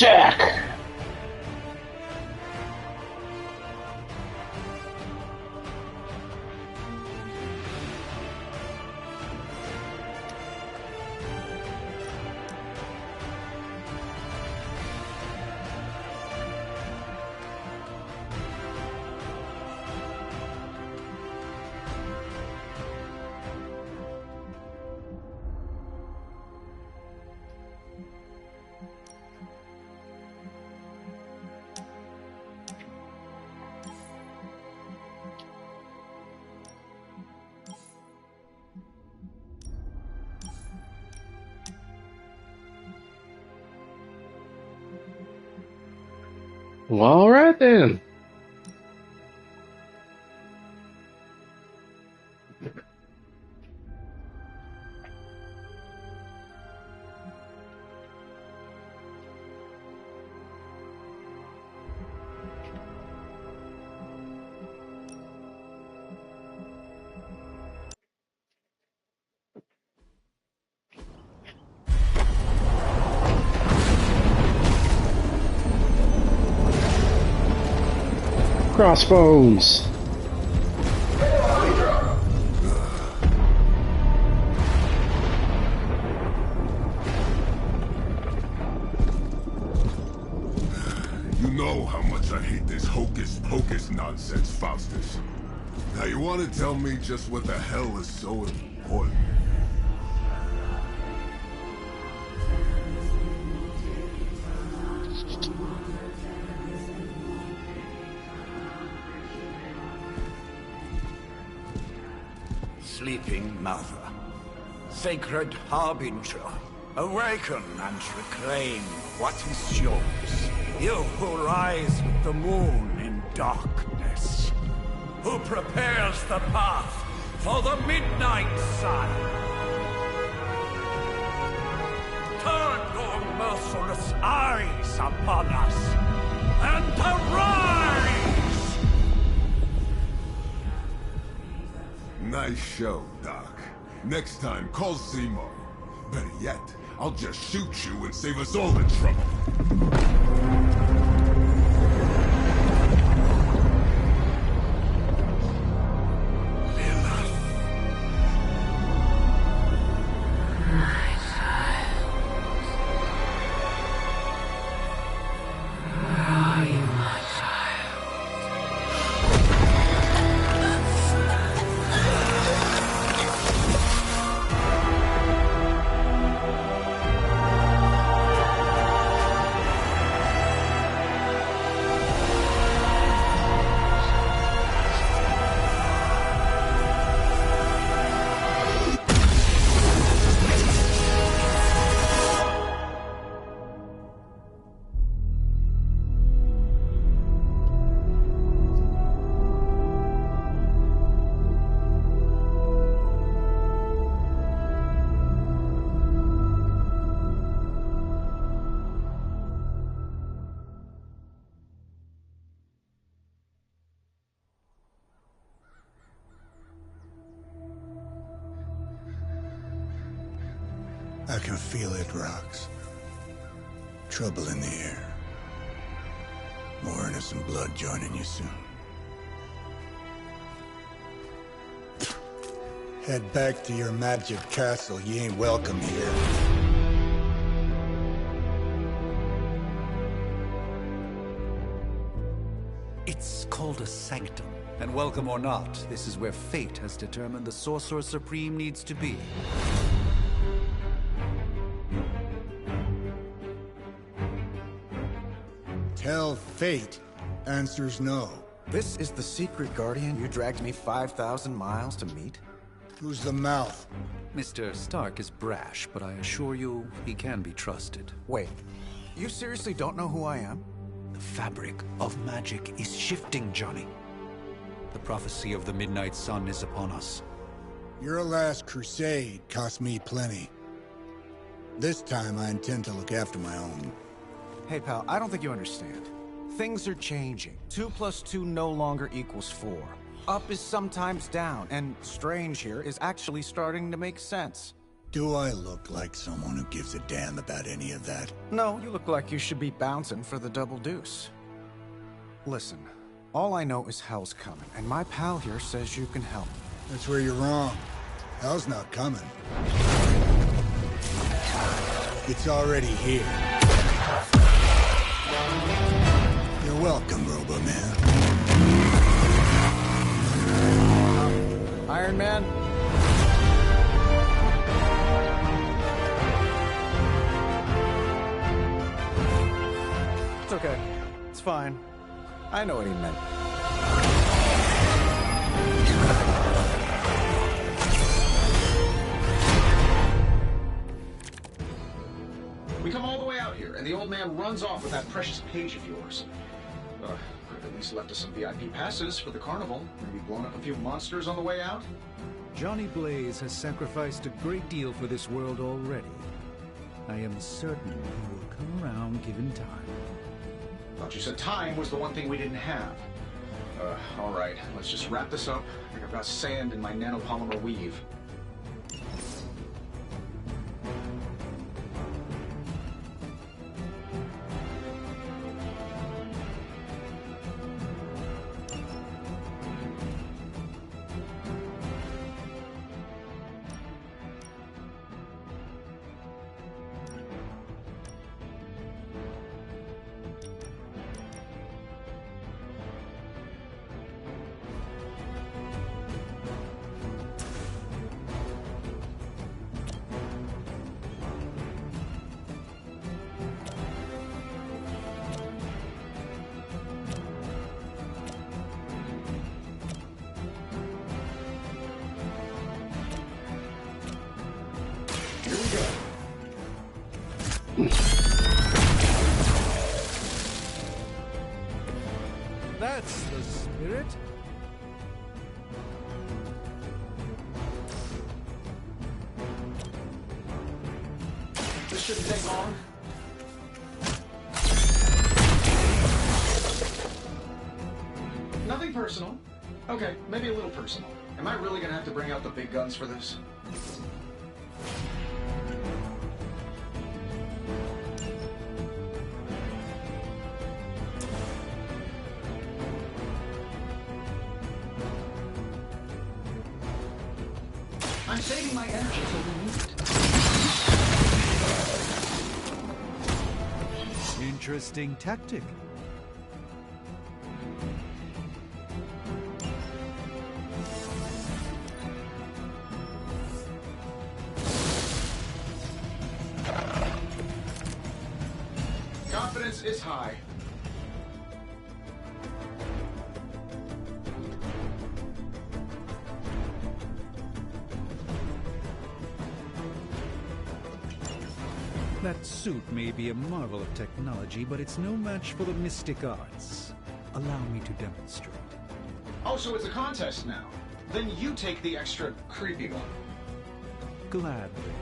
check. Well, all right then. Crossbones. You know how much I hate this hocus-pocus nonsense, Faustus. Now you want to tell me just what the hell is so important? Sleeping Mother, sacred harbinger, awaken and reclaim what is yours. You who rise with the moon in darkness, who prepares the path for the midnight sun. Turn your merciless eyes upon us, and arise! Nice show, Doc. Next time, call Seymour. Better yet, I'll just shoot you and save us all the trouble. I can feel it, Rox. Trouble in the air. More innocent blood joining you soon. Head back to your magic castle. You ain't welcome here. It's called a sanctum. And welcome or not, this is where fate has determined the Sorcerer Supreme needs to be. Tell fate. Answers no. This is the secret guardian you dragged me 5,000 miles to meet? Who's the mouth? Mr. Stark is brash, but I assure you, he can be trusted. Wait, you seriously don't know who I am? The fabric of magic is shifting, Johnny. The prophecy of the Midnight Sun is upon us. Your last crusade cost me plenty. This time I intend to look after my own. Hey pal, I don't think you understand. Things are changing. 2 + 2 no longer equals 4. Up is sometimes down, and strange here is actually starting to make sense. Do I look like someone who gives a damn about any of that? No, you look like you should be bouncing for the double deuce. Listen, all I know is hell's coming, and my pal here says you can help. That's where you're wrong. Hell's not coming. It's already here. You're welcome, Robo-Man. Iron Man? It's okay. It's fine. I know what he meant. We come all the way out here, and the old man runs off with that precious page of yours. Could have at least left us some VIP passes for the carnival. Maybe blown up a few monsters on the way out. Johnny Blaze has sacrificed a great deal for this world already. I am certain he will come around given time. Thought you said time was the one thing we didn't have. All right, let's just wrap this up. I think I've got sand in my nanopolymer weave. That's the spirit. This shouldn't take long. Nothing personal. Okay, maybe a little personal. Am I really gonna have to bring out the big guns for this? I'm saving my energy till we need it. Interesting tactic. Confidence is high. That suit may be a marvel of technology, but it's no match for the mystic arts. Allow me to demonstrate. Oh, so it's a contest now. Then you take the extra creepy one. Gladly.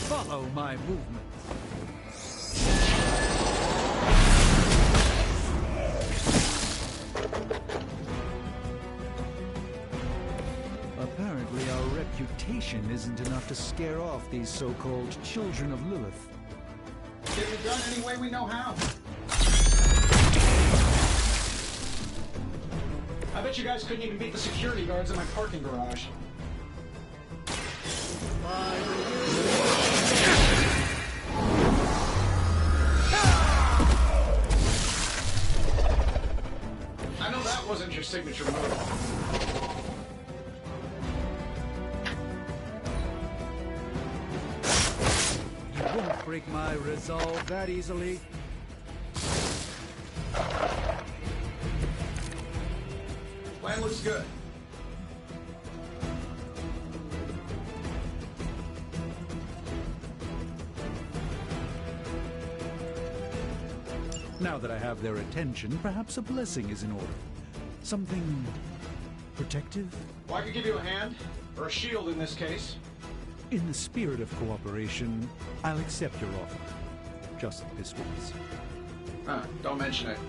Follow my movement. Apparently our reputation reputation isn't enough to scare off these so-called children of Lilith. Get it done any way we know how. I bet you guys couldn't even beat the security guards in my parking garage. I know that wasn't your signature move. You won't break my resolve that easily. Plan looks good. Now that I have their attention, perhaps a blessing is in order. Something protective? Well, I could give you a hand, or a shield in this case. In the spirit of cooperation, I'll accept your offer. Just this once. Don't mention it.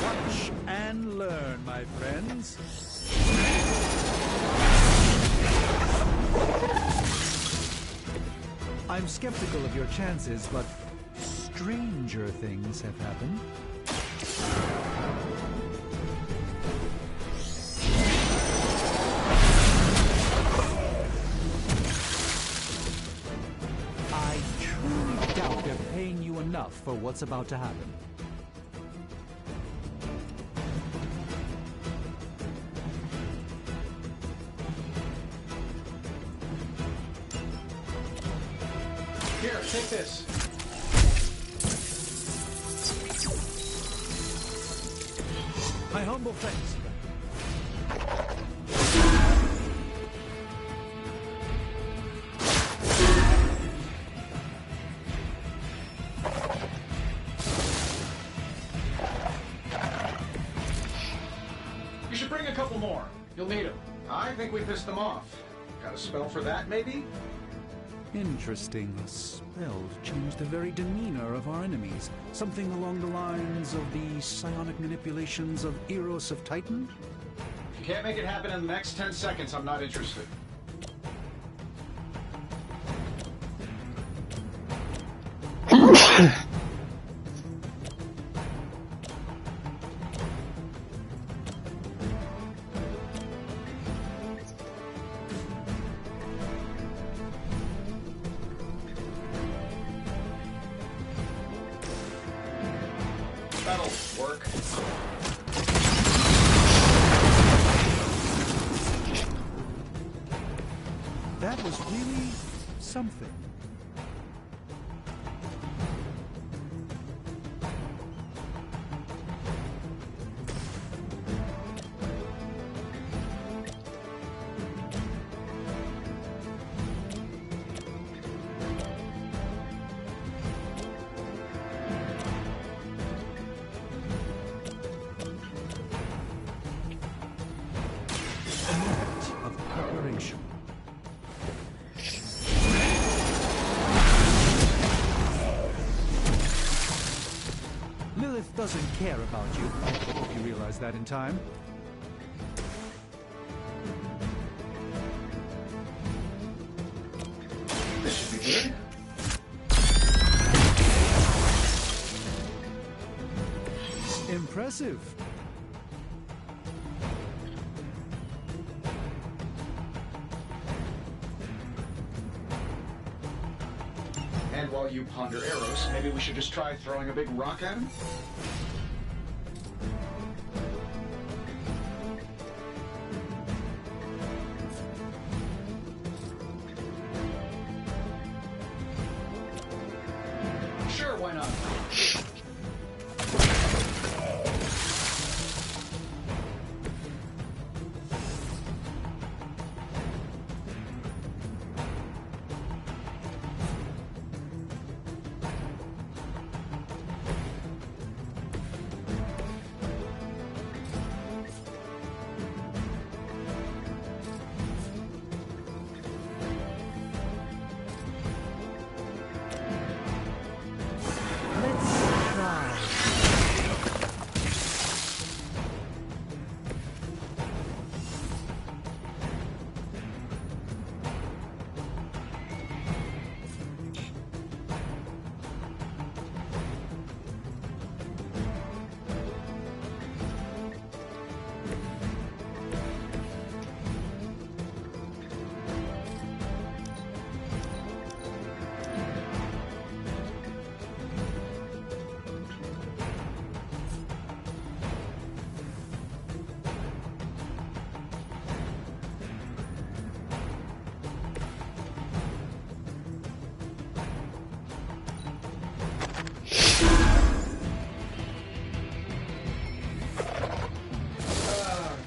Watch and learn, my friends. I'm skeptical of your chances, but stranger things have happened. I truly doubt they're paying you enough for what's about to happen. Here, take this. My humble thanks. You should bring a couple more. You'll need them. I think we pissed them off. Got a spell for that, maybe? Interesting. A spell to change the very demeanor of our enemies. Something along the lines of the psionic manipulations of Eros of Titan? If you can't make it happen in the next 10 seconds, I'm not interested. That'll work. That was really something. Of preparation. Lilith doesn't care about you. I hope you realize that in time. This should be good. Impressive. And while you ponder arrows, maybe we should just try throwing a big rock at him?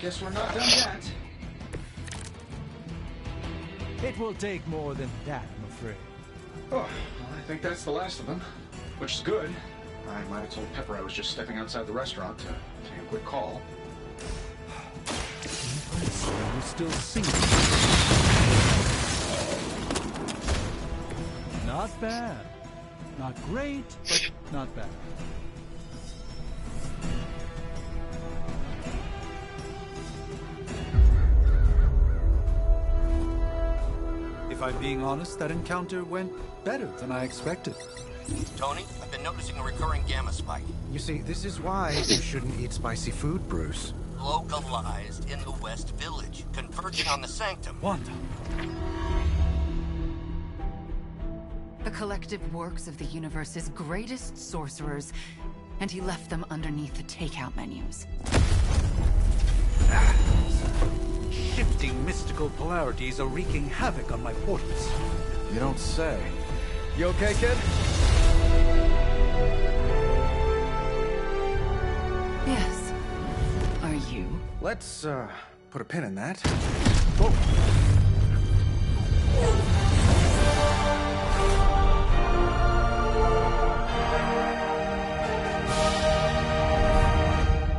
guess we're not done yet. It will take more than that, I'm afraid. Oh, well, I think that's the last of them, which is good. I might have told Pepper I was just stepping outside the restaurant to take a quick call. I was still singing. Not bad. Not great, but not bad. If I'm being honest, that encounter went better than I expected. Tony, I've been noticing a recurring gamma spike. You see, this is why you shouldn't eat spicy food, Bruce. Localized in the West Village, converging on the Sanctum. Wanda. The collective works of the universe's greatest sorcerers, and he left them underneath the takeout menus. Shifting mystical polarities are wreaking havoc on my portals. You don't say. You okay, kid? Yes. Are you? Let's, put a pin in that.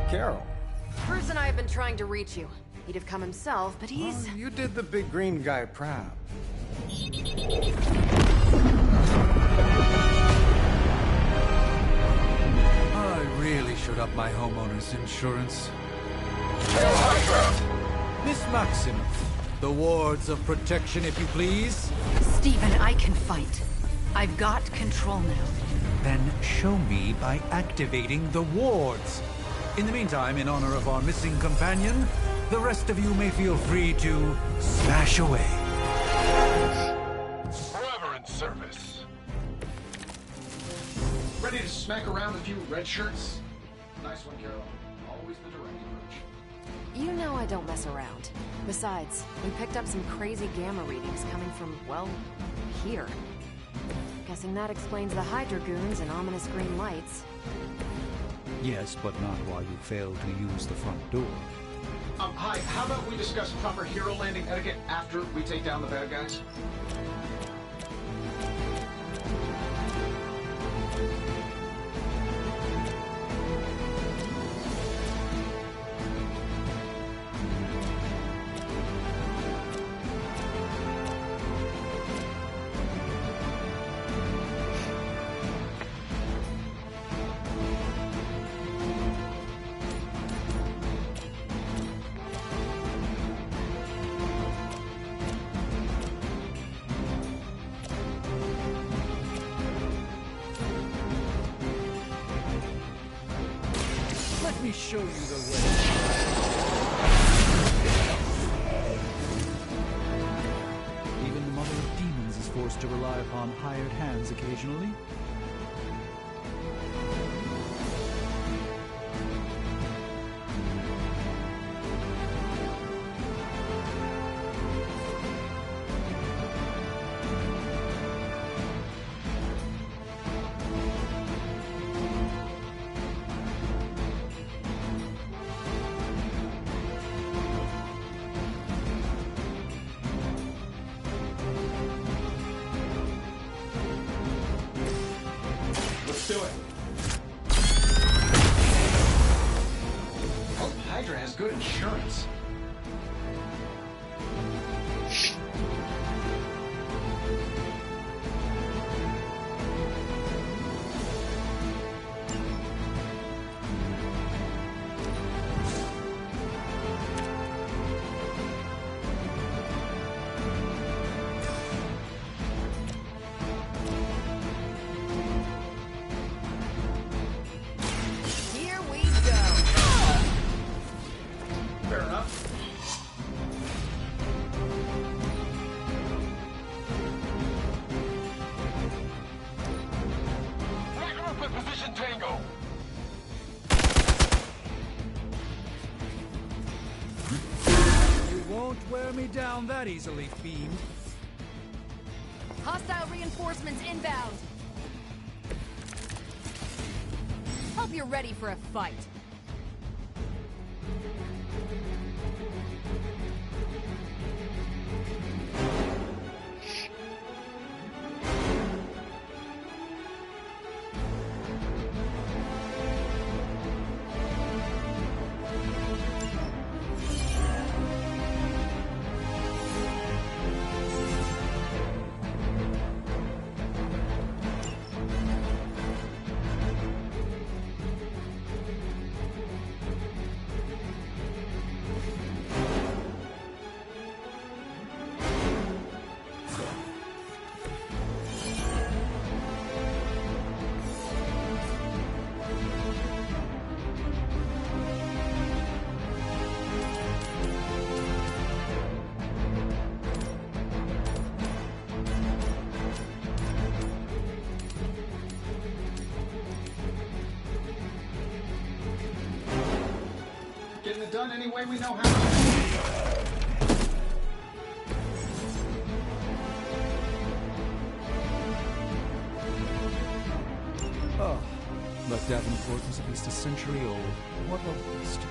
Carol. Bruce and I have been trying to reach you. He'd have come himself, but he's... Oh, you did the big green guy proud. I really should up my homeowner's insurance. Miss Maximoff, the wards of protection, if you please. Stephen, I can fight. I've got control now. Then show me by activating the wards. In the meantime, in honor of our missing companion, the rest of you may feel free to smash away. Forever in service. Ready to smack around a few red shirts? Nice one, Carol. Always the direct approach. You know I don't mess around. Besides, we picked up some crazy gamma readings coming from, well, here. Guessing that explains the Hydra goons and ominous green lights. Yes, but not while you fail to use the front door. Hi, how about we discuss proper hero landing etiquette after we take down the bad guys? Let me show you the way. Even the Mother of Demons is forced to rely upon hired hands occasionally. Let's do it. Hope Hydra has good insurance. Here we go! Fair enough. Regroup at position Tango. You won't wear me down that easily, fiend. Hostile reinforcements inbound! Hope you're ready for a fight. it done any way we know how. Oh, but Davenport was at least a century old. What a waste.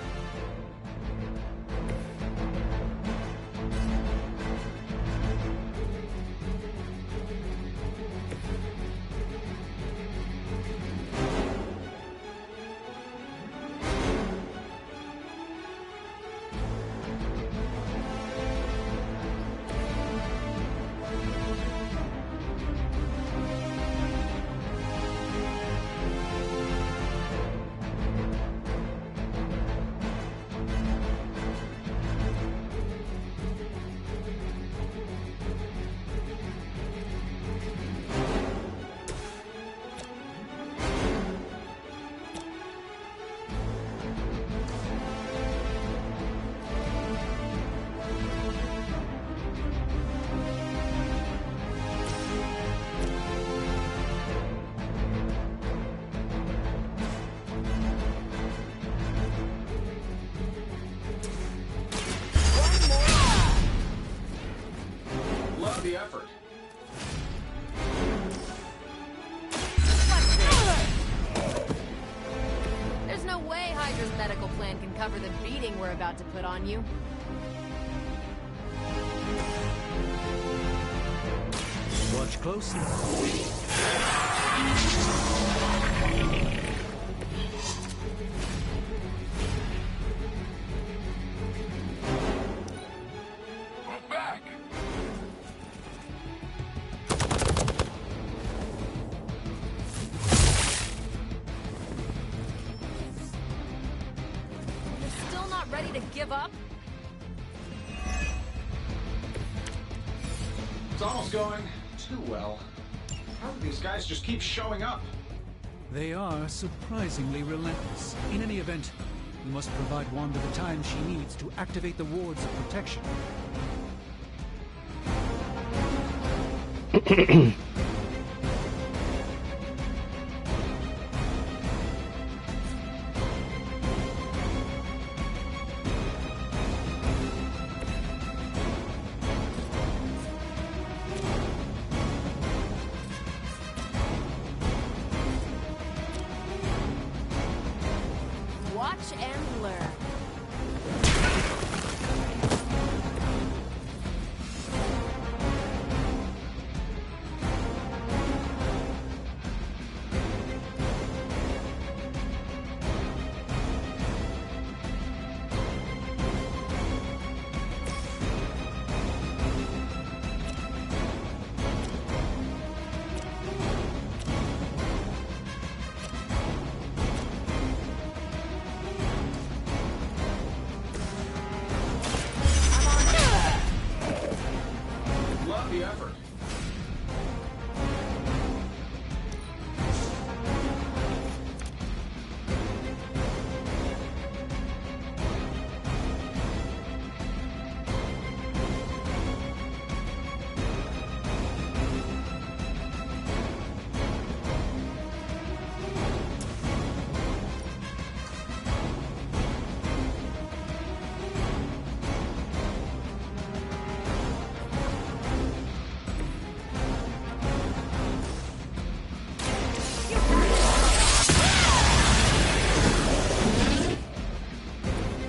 Love the effort. There's no way Hydra's medical plan can cover the beating we're about to put on you. Watch closely. Ready to give up? It's almost going too well. How do these guys just keep showing up? They are surprisingly relentless. In any event, we must provide Wanda the time she needs to activate the wards of protection. Watch and learn. Love the effort.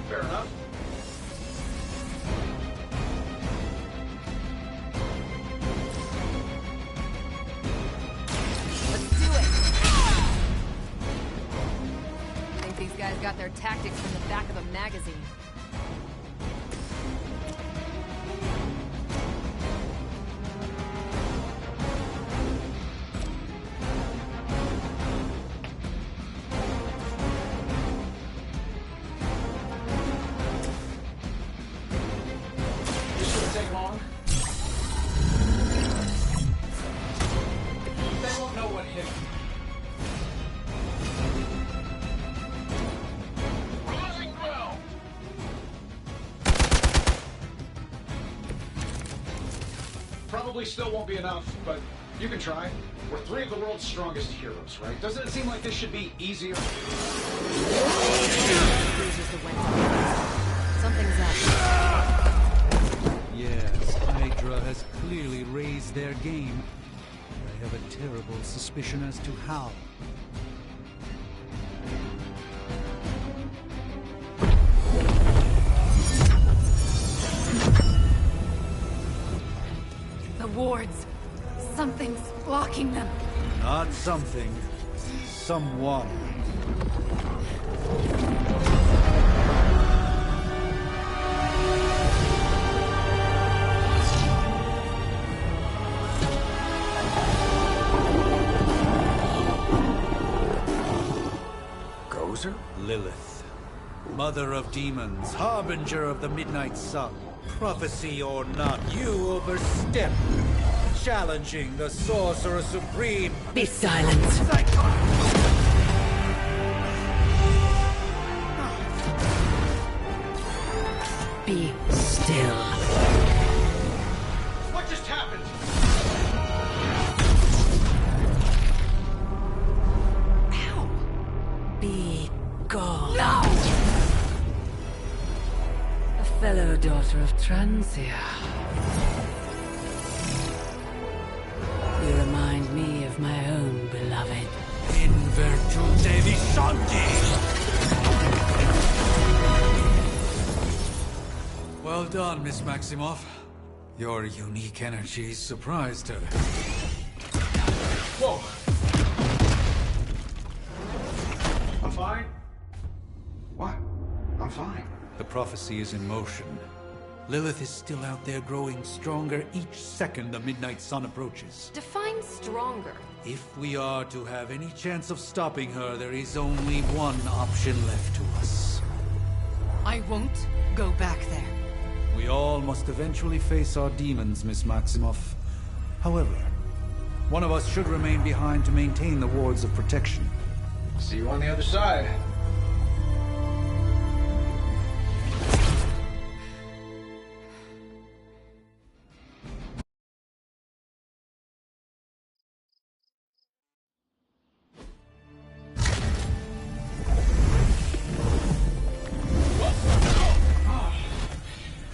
Fair enough. Let's do it. I think these guys got their tactics from the back of a magazine. This shouldn't take long. They won't know what hit them. Losing ground. Probably still won't be enough, but you can try. We're three of the world's strongest heroes, right? Doesn't it seem like this should be easier? Cruises the wind. Something's up. Yes, Hydra has clearly raised their game. I have a terrible suspicion as to how. The wards. Something's blocking them. Not something. Someone. Gozer? Lilith. Mother of demons, harbinger of the midnight sun. Prophecy or not, you overstep. Challenging the Sorcerer Supreme. Be silent. Be still. What just happened? Ow. Be gone. No! A fellow daughter of Transia. You remind me of my own beloved. In virtute vishanti! Well done, Miss Maximoff. Your unique energy surprised her. Whoa! I'm fine. What? I'm fine. The prophecy is in motion. Lilith is still out there growing stronger each second the midnight sun approaches. Define stronger. If we are to have any chance of stopping her, there is only one option left to us. I won't go back there. We all must eventually face our demons, Miss Maximoff. However, one of us should remain behind to maintain the wards of protection. See you on the other side.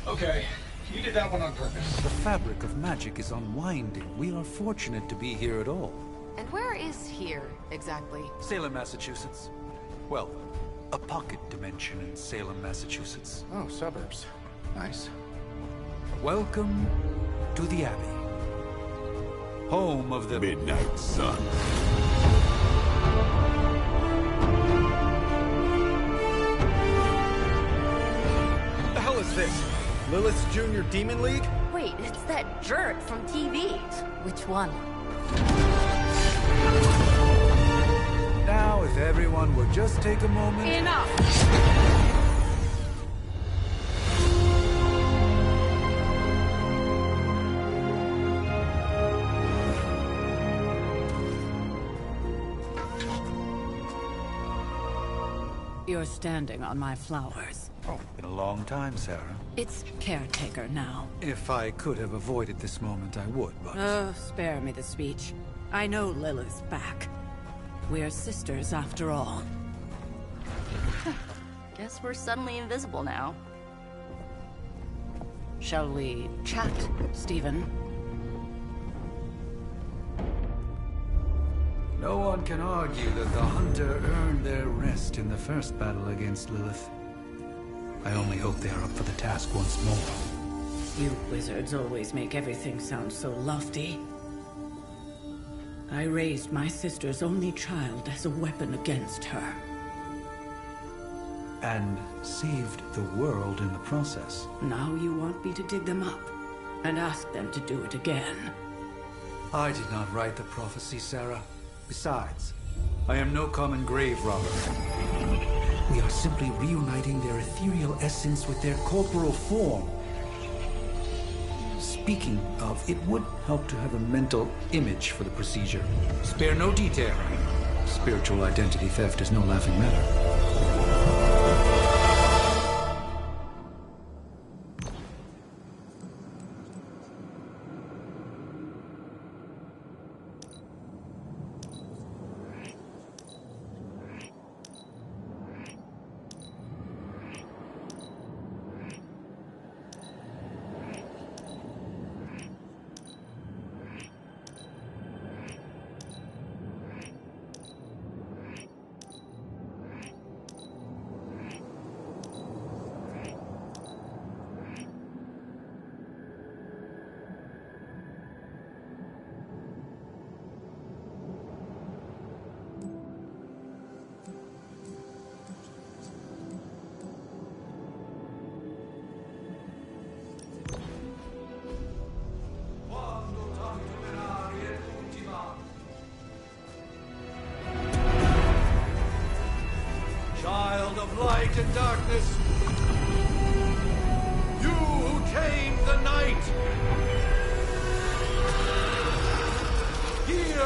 Okay, you did that one on purpose. The fabric of magic is unwinding. We are fortunate to be here at all. And where is here, exactly? Salem, Massachusetts. Well, a pocket dimension in Salem, Massachusetts. Oh, suburbs. Nice. Welcome to the Abbey. Home of the Midnight Sun. What the hell is this? Lilith's Junior Demon League? Wait, it's that jerk from TV. Which one? Now, if everyone would just take a moment... Enough! You're standing on my flowers. Oh, been a long time, Sarah. It's caretaker now. If I could have avoided this moment, I would, but... Oh, spare me the speech. I know Lilith's back. We're sisters, after all. Guess we're suddenly invisible now. Shall we chat, Stephen? No one can argue that the Hunter earned their rest in the first battle against Lilith. I only hope they are up for the task once more. You wizards always make everything sound so lofty. I raised my sister's only child as a weapon against her. And saved the world in the process. Now you want me to dig them up and ask them to do it again. I did not write the prophecy, Sarah. Besides, I am no common grave robber. We are simply reuniting their ethereal essence with their corporal form. Speaking of, it would help to have a mental image for the procedure. Spare no detail. Spiritual identity theft is no laughing matter.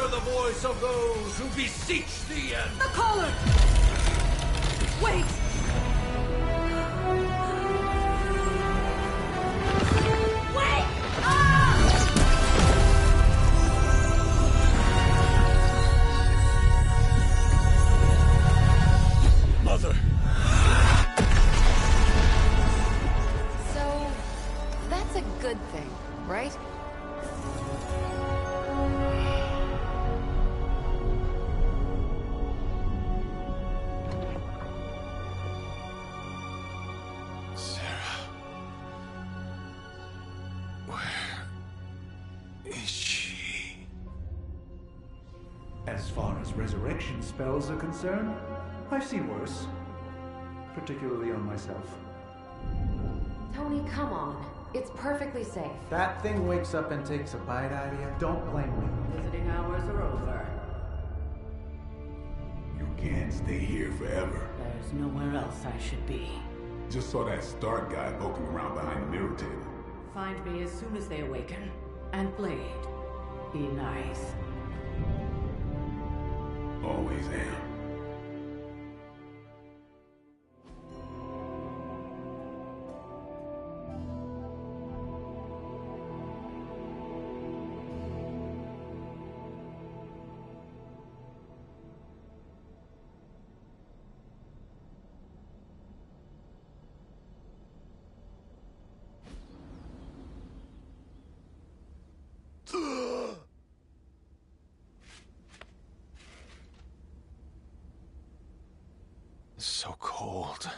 hear the voice of those who beseech thee and... The collar! Wait! Wait! Mother! So, that's a good thing, right? As far as resurrection spells are concerned, I've seen worse. Particularly on myself. Tony, come on. It's perfectly safe. That thing wakes up and takes a bite out of you. Don't blame me. Visiting hours are over. You can't stay here forever. There's nowhere else I should be. Just saw that Stark guy poking around behind the mirror table. Find me as soon as they awaken. And Blade, be nice. Always am. So cold.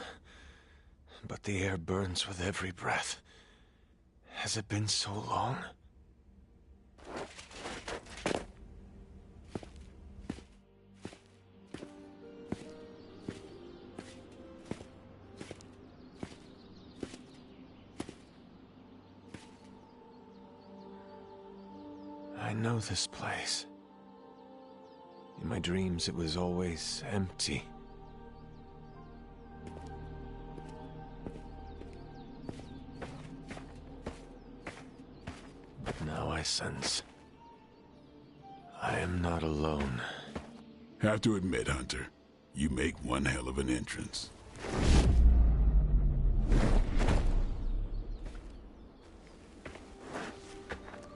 But the air burns with every breath. Has it been so long? I know this place. In my dreams, it was always empty. Now I sense I am not alone. Have to admit, Hunter, you make one hell of an entrance.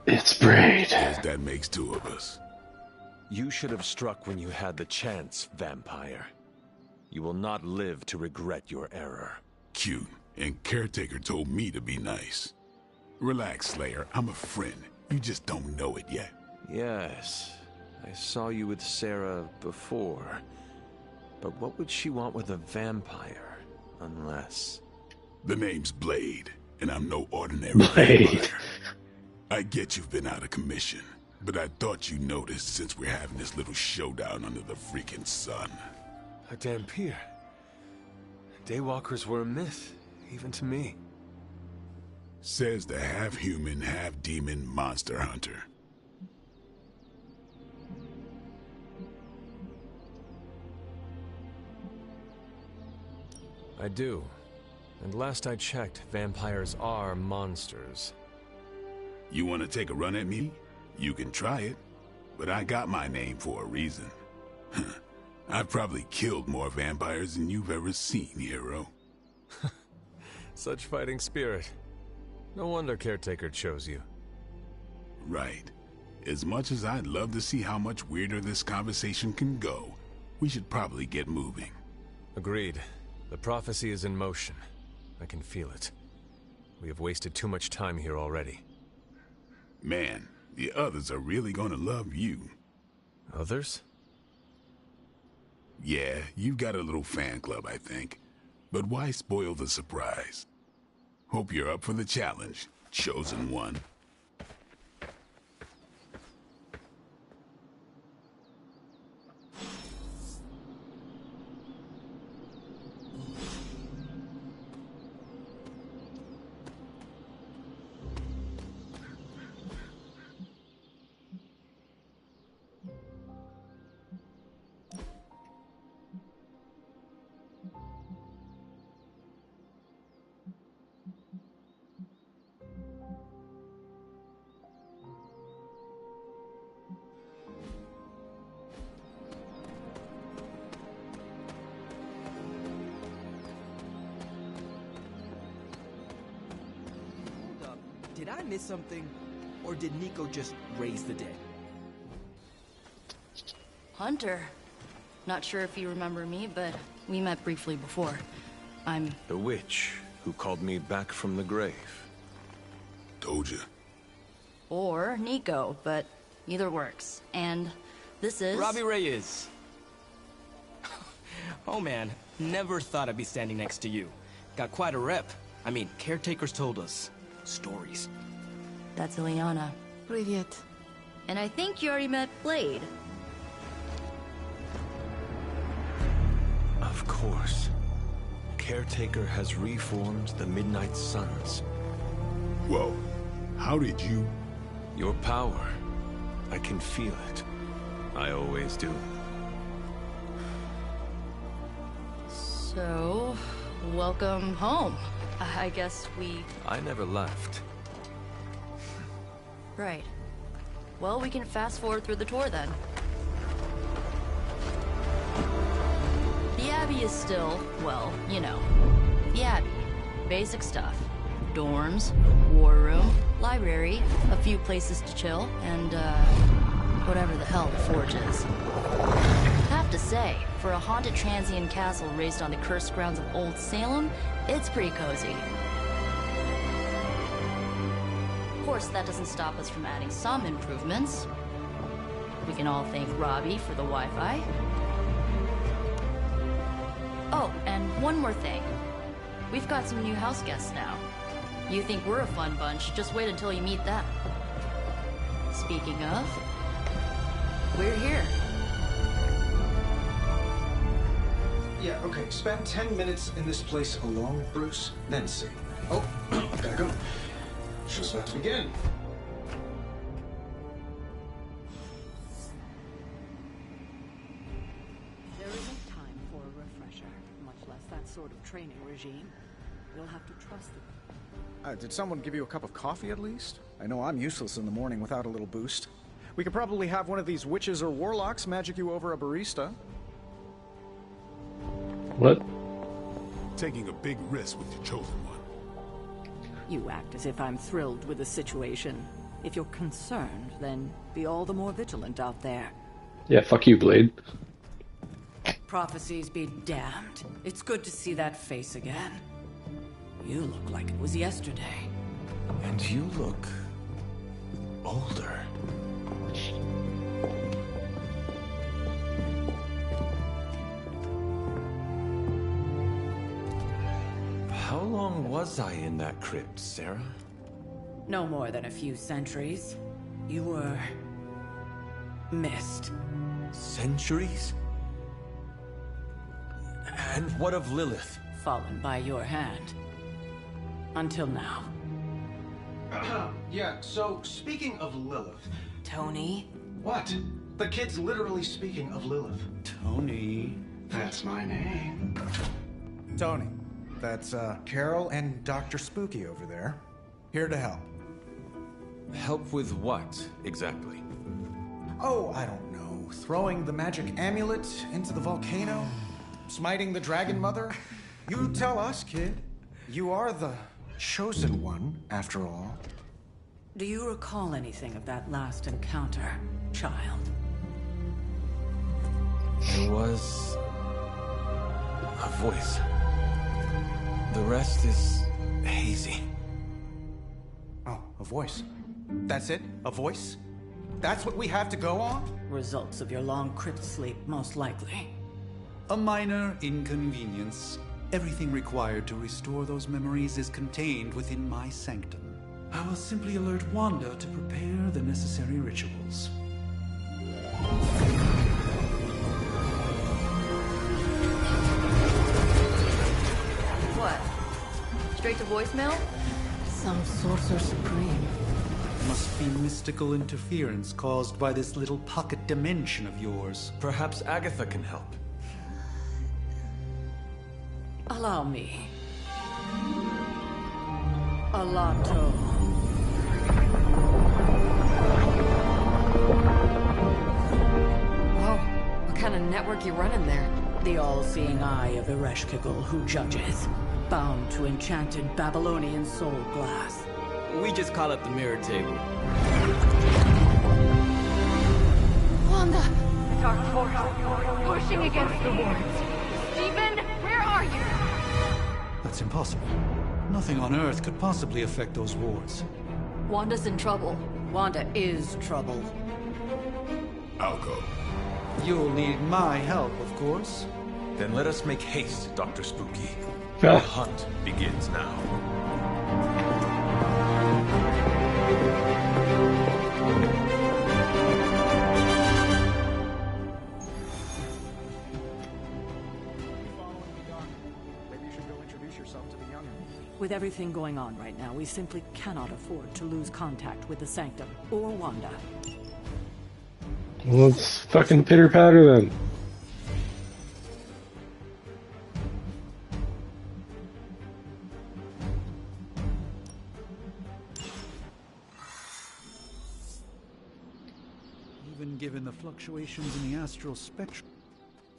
It's Braid. Guess that makes two of us. You should have struck when you had the chance, vampire. You will not live to regret your error. Cute, and Caretaker told me to be nice. Relax, Slayer. I'm a friend. You just don't know it yet. Yes, I saw you with Sarah before. But what would she want with a vampire, unless... The name's Blade, and I'm no ordinary Blade. vampire. I get you've been out of commission, but I thought you noticed since we're having this little showdown under the freaking sun. A Dhampir. Daywalkers were a myth, even to me. Says the half-human, half-demon monster hunter. I do. And last I checked, vampires are monsters. You want to take a run at me? You can try it. But I got my name for a reason. I've probably killed more vampires than you've ever seen, hero. Such fighting spirit. No wonder Caretaker chose you. Right. As much as I'd love to see how much weirder this conversation can go, we should probably get moving. Agreed. The prophecy is in motion. I can feel it. We have wasted too much time here already. Man, the others are really gonna love you. Others? Yeah, you've got a little fan club, I think. But why spoil the surprise? Hope you're up for the challenge, chosen one. miss something? Or did Nico just raise the dead? Hunter. Not sure if you remember me, but we met briefly before. I'm... The witch who called me back from the grave. Told you. Or Nico, but either works. And this is... Robbie Reyes. Oh man, never thought I'd be standing next to you. Got quite a rep. I mean, caretakers told us stories. That's Ileana. Привет. And I think you already met Blade. Of course. Caretaker has reformed the Midnight Suns. Whoa. How did you... Your power. I can feel it. I always do. So, welcome home. I guess we... I never left. Right. Well, we can fast forward through the tour then. The Abbey is still, well, you know, the Abbey. Basic stuff. Dorms, war room, library, a few places to chill, and, whatever the hell the Forge is. Have to say, for a haunted transient castle raised on the cursed grounds of Old Salem, it's pretty cozy. Of course, that doesn't stop us from adding some improvements. We can all thank Robbie for the Wi-Fi. Oh, and one more thing. We've got some new house guests now. You think we're a fun bunch, just wait until you meet them. Speaking of, we're here. Yeah, okay. Spend 10 minutes in this place alone, Bruce, then see. Oh, gotta go. Show's about to begin. There isn't time for a refresher, much less that sort of training regime. You'll have to trust them. Did someone give you a cup of coffee at least? I know I'm useless in the morning without a little boost. We could probably have one of these witches or warlocks magic you over a barista. What? Taking a big risk with your chosen one. You act as if I'm thrilled with the situation. If you're concerned, then be all the more vigilant out there. Yeah, fuck you, Blade. Prophecies be damned. It's good to see that face again. You look like it was yesterday. And you look... older. How long was I in that crypt, Sarah? No more than a few centuries. You were... missed. Centuries? And what of Lilith? Fallen by your hand. Until now. Yeah, so speaking of Lilith... Tony? What? The kid's literally speaking of Lilith. Tony. That's my name. Tony. That's, Carol and Dr. Spooky over there. Here to help. Help with what, exactly? Oh, I don't know. Throwing the magic amulet into the volcano? Smiting the Dragon Mother? You tell us, kid. You are the chosen one, after all. Do you recall anything of that last encounter, child? There was... a voice. The rest is hazy. Oh, a voice. That's it? A voice? That's what we have to go on? Results of your long crypt sleep, most likely. A minor inconvenience. Everything required to restore those memories is contained within my sanctum. I will simply alert Wanda to prepare the necessary rituals. What? Straight to voicemail? Some sorcerer supreme. Must be mystical interference caused by this little pocket dimension of yours. Perhaps Agatha can help. Allow me. Alato. Whoa, what kind of network you running there? The all-seeing eye of Ereshkigal who judges, bound to enchanted Babylonian soul glass. We just call it the mirror table. Wanda! Dark force pushing against the wards. Stephen, where are you? That's impossible. Nothing on Earth could possibly affect those wards. Wanda's in trouble. Wanda is trouble. I'll go. You'll need my help, of course. Then let us make haste, Dr. Spooky. Ah. The hunt begins now. With everything going on right now, we simply cannot afford to lose contact with the Sanctum or Wanda. Well, let's fucking pitter-patter then. Even given the fluctuations in the astral spectrum.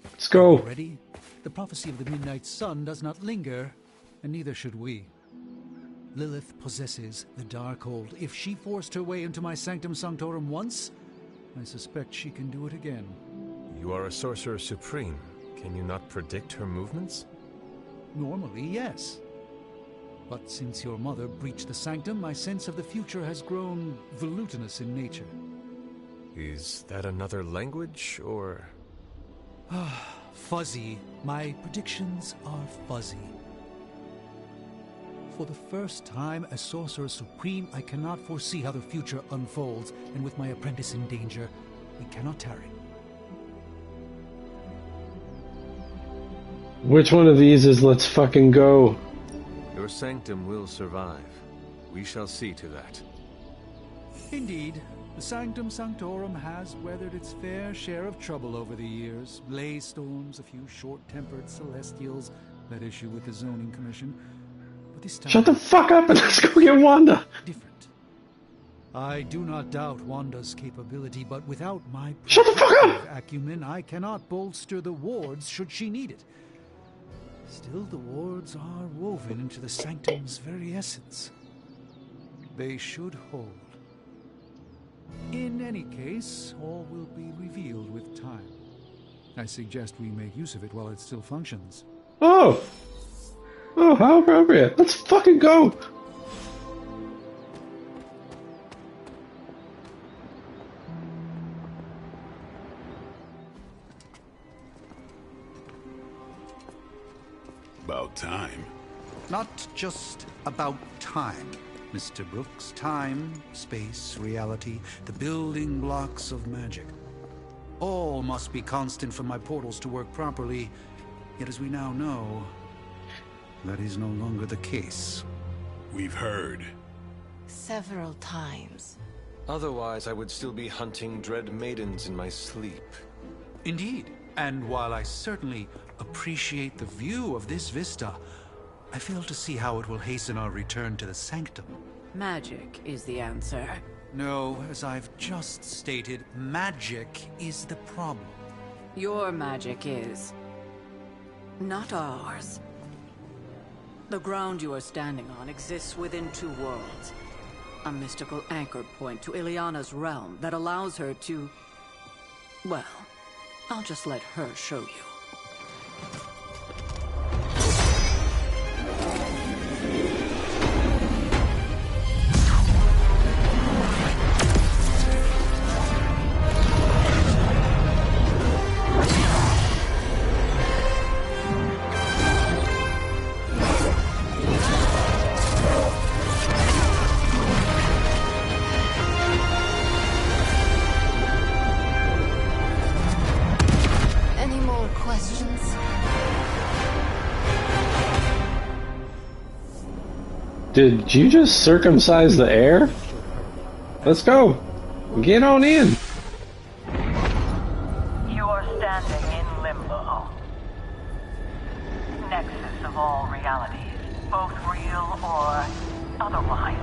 Let's go. Ready? The prophecy of the Midnight Sun does not linger, and neither should we. Lilith possesses the Darkhold. If she forced her way into my Sanctum Sanctorum once, I suspect she can do it again. You are a Sorcerer Supreme. Can you not predict her movements? Normally, yes. But since your mother breached the Sanctum, my sense of the future has grown volutinous in nature. Is that another language, or...? Fuzzy. My predictions are fuzzy. For the first time as Sorcerer Supreme, I cannot foresee how the future unfolds, and with my apprentice in danger, we cannot tarry. Which one of these is let's fucking go? Your Sanctum will survive. We shall see to that. Indeed, the Sanctum Sanctorum has weathered its fair share of trouble over the years. Blaze storms, a few short-tempered Celestials that issue with the Zoning Commission. But this time... Shut the fuck up and let's go get Wanda! Different. I do not doubt Wanda's capability, but without my Shut the fuck up! Acumen, I cannot bolster the wards should she need it. Still, the wards are woven into the Sanctum's very essence. They should hold. In any case, all will be revealed with time. I suggest we make use of it while it still functions. Oh! Oh, how appropriate. Let's fucking go! About time. Not just about time, Mr. Brooks. Time, space, reality, the building blocks of magic. All must be constant for my portals to work properly. Yet as we now know, that is no longer the case. We've heard. Several times. Otherwise, I would still be hunting dread maidens in my sleep. Indeed. And while I certainly appreciate the view of this vista, I fail to see how it will hasten our return to the Sanctum. Magic is the answer. No, as I've just stated, magic is the problem. Your magic is... not ours. The ground you are standing on exists within two worlds. A mystical anchor point to Ileana's realm that allows her to... well, I'll just let her show you. Did you just circumcise the air? Let's go. Get on in. You are standing in limbo. Nexus of all realities, both real or otherwise.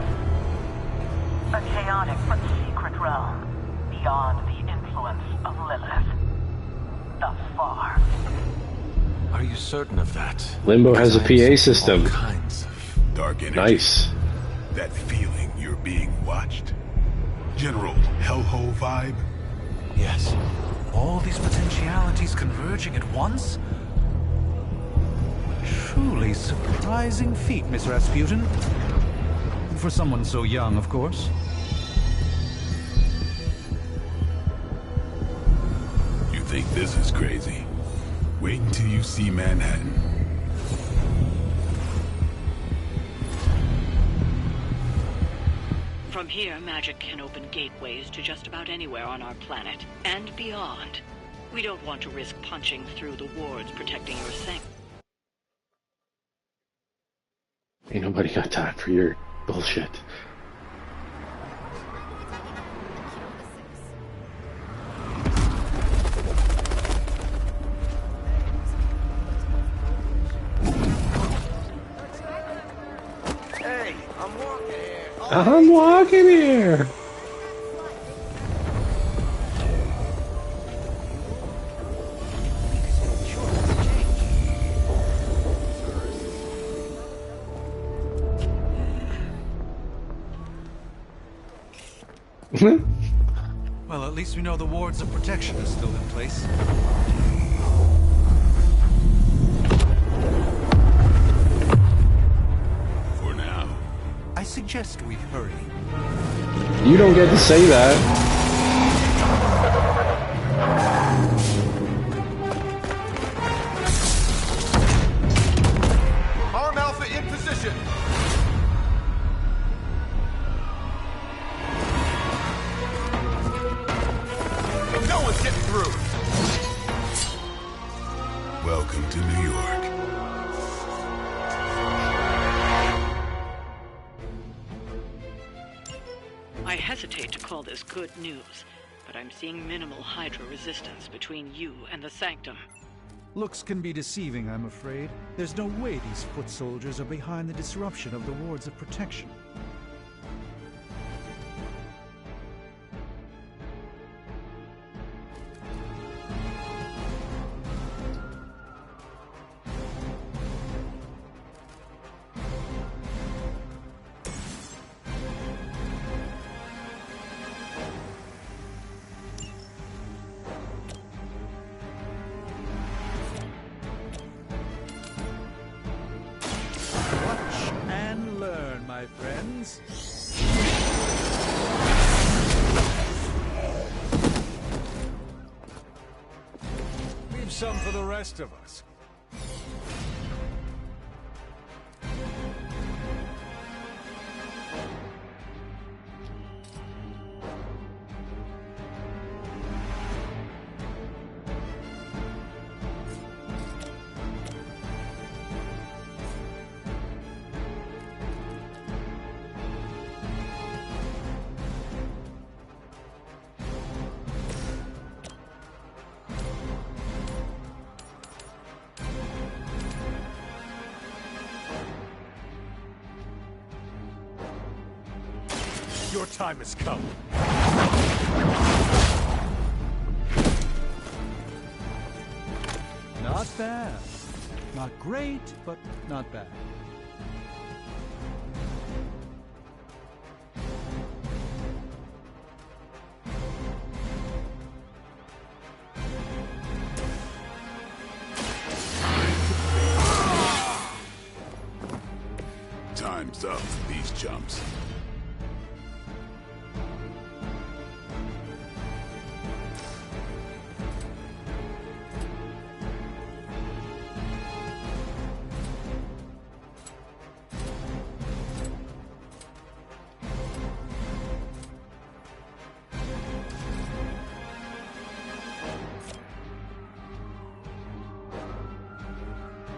A chaotic but secret realm beyond the influence of Lilith. Thus far. Are you certain of that? Limbo has a PA system. Dark energy. Nice. That feeling being watched? General hellhole vibe? Yes. All these potentialities converging at once? Truly surprising feat, Miss Rasputin. For someone so young, of course. You think this is crazy? Wait until you see Manhattan. From here, magic can open gateways to just about anywhere on our planet, and beyond. We don't want to risk punching through the wards protecting your sanctum. Ain't nobody got time for your bullshit. Hey, I'm walking here. I'm walking here. Well, at least we know the wards of protection are still in place. For now. I suggest we hurry. You don't get to say that. Arm Alpha in position. No one's getting through. Welcome to New York. I hesitate to call this good news, but I'm seeing minimal Hydra resistance between you and the Sanctum. Looks can be deceiving, I'm afraid. There's no way these foot soldiers are behind the disruption of the wards of protection. My friends. Leave some for the rest of us. Your time has come. Not bad. Not great, but not bad. Time's up for these chumps.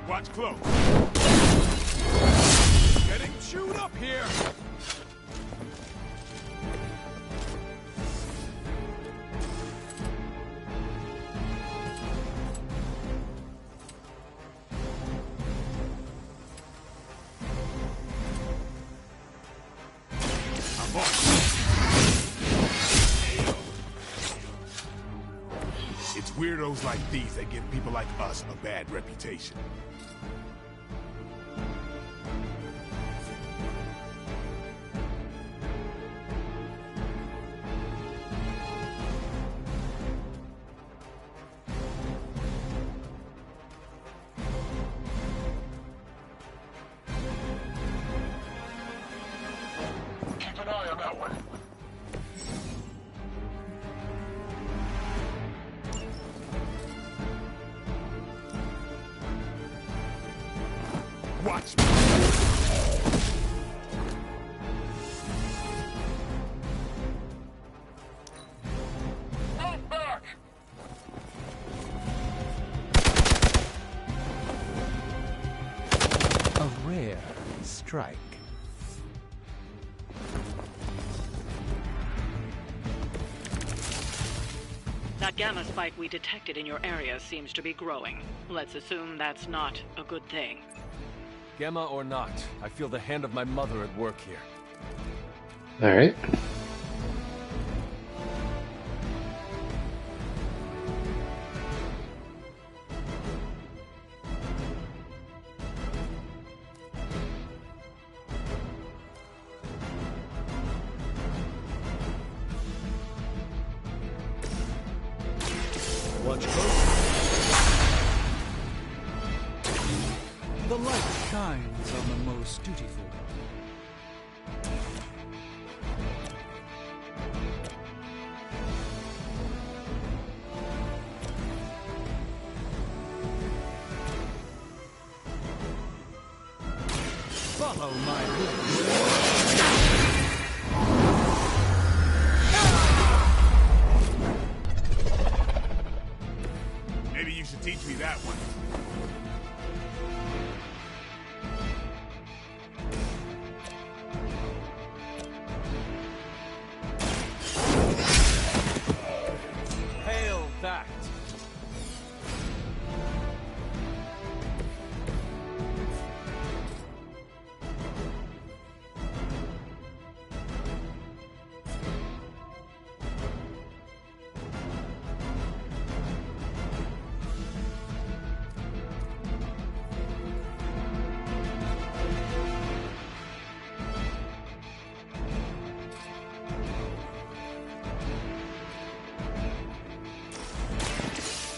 Watch close. Getting chewed up here. I'm on. It's weirdos like these that give people like us a bad reputation. that way. Watch me. Move back. A rare strike. That gamma spike we detected in your area seems to be growing. Let's assume that's not a good thing. Gamma or not, I feel the hand of my mother at work here. All right. Watch close. The light shines on the most dutiful. Follow my rules. Maybe you should teach me that one. Hail that!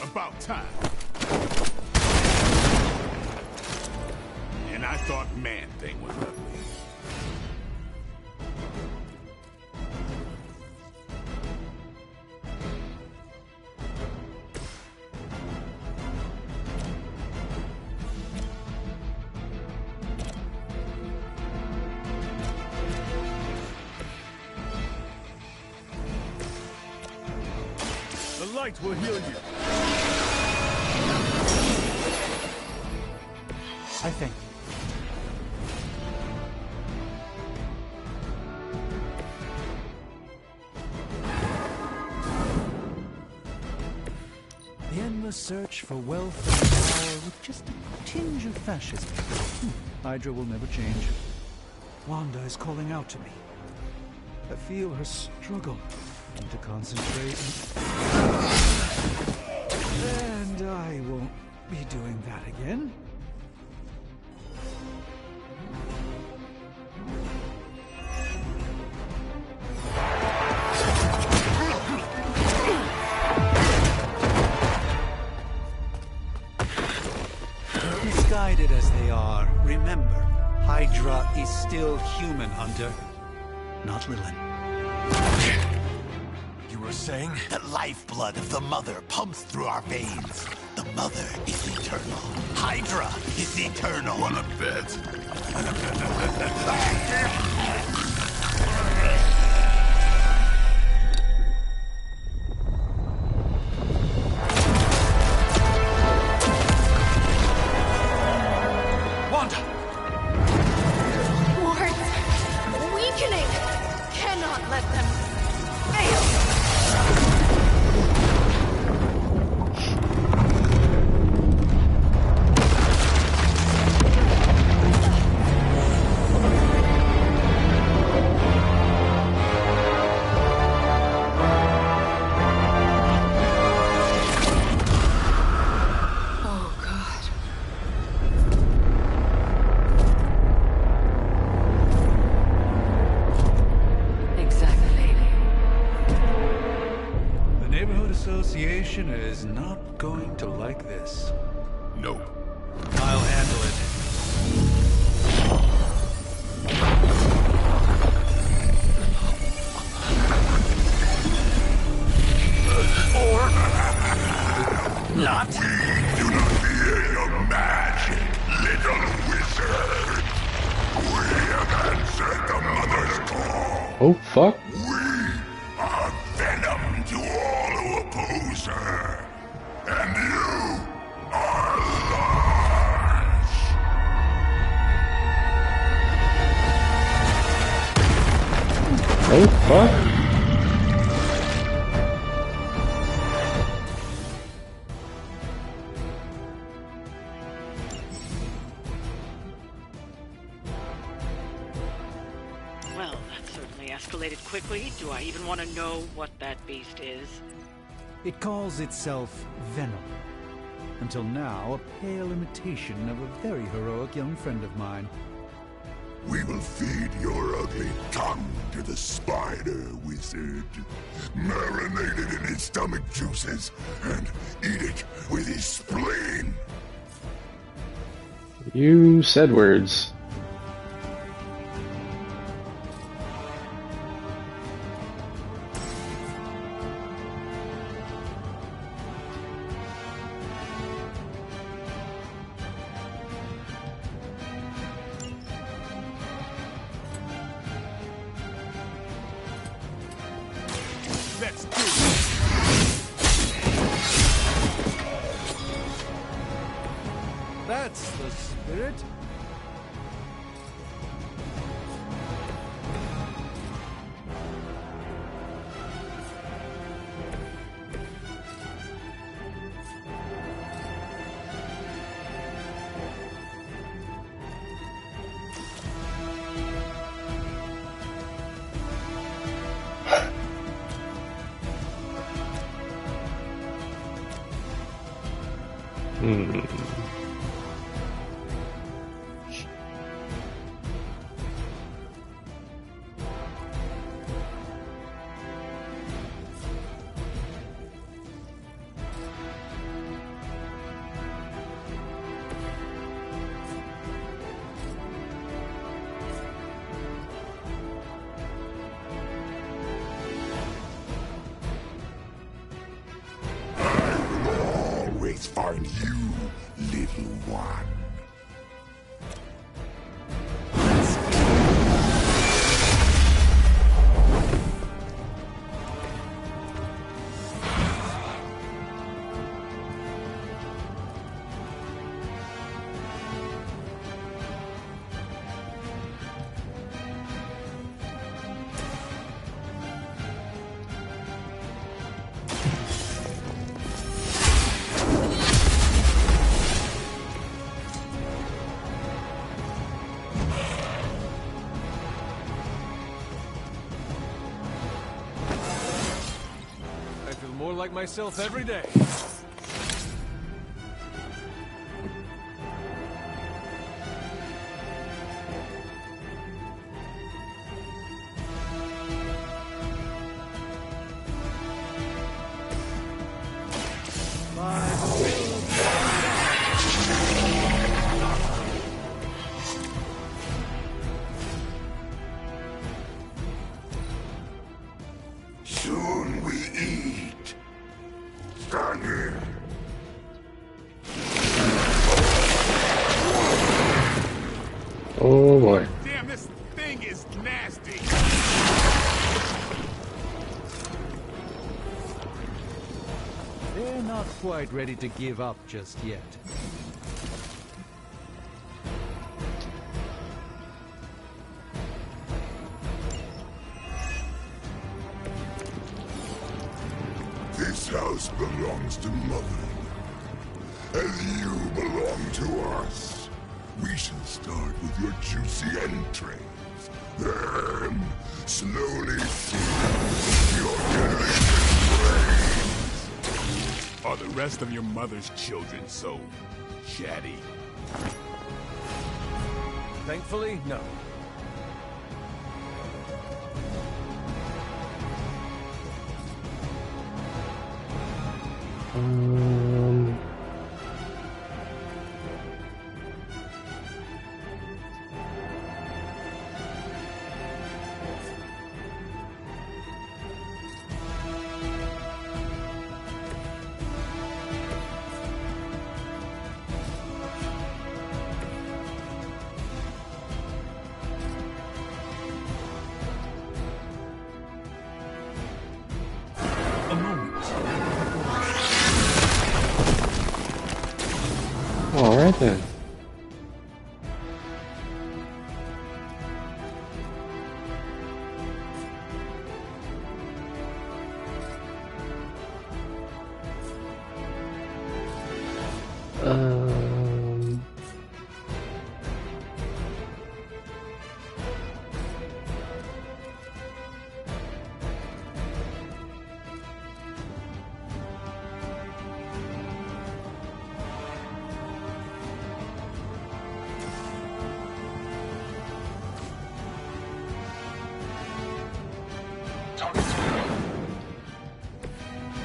About time. And I thought Man-Thing was lovely. The light will heal you. I think. The endless search for wealth and power with just a tinge of fascism. Hydra will never change. Wanda is calling out to me. I feel her struggle. Need to concentrate. And I won't be doing that again. Misguided as they are, remember, Hydra is still human, Hunter. Not Lilin. You were saying? The lifeblood of the Mother pumps through our veins. The Mother is eternal. Hydra is eternal. Wanna bet? Association is not going to like this. Nope. I'll handle it. not? We do not fear your magic, little wizard. We have answered the Mother's call. Oh, fuck. We are venom to all who oppose her. And you are Lars. Oh, fuck. Well, that certainly escalated quickly. Do I even want to know what that beast is? It calls itself Venom. Until now, a pale imitation of a very heroic young friend of mine. We will feed your ugly tongue to the spider wizard. Marinate it in his stomach juices and eat it with his spleen. You said words. Let's do it. That's the spirit. Always find you, little one. I feel more like myself every day. Soon we eat. Stand here. Oh boy. Damn, this thing is nasty. They're not quite ready to give up just yet. This house belongs to Mother. As you belong to us. We shall start with your juicy entrails. Then, slowly feed your delicious brains. Are the rest of your mother's children so chatty? Thankfully, no. Alright then.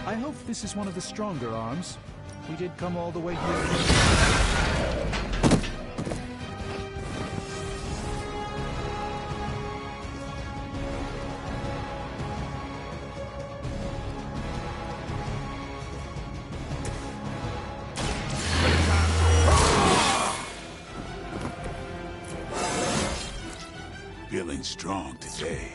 I hope this is one of the stronger arms. We did come all the way here. Feeling strong today.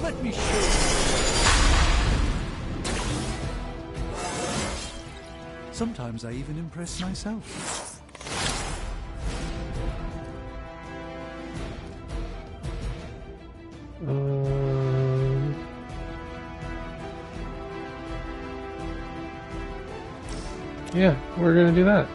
Let me show you. Sometimes I even impress myself. Yeah, we're gonna do that.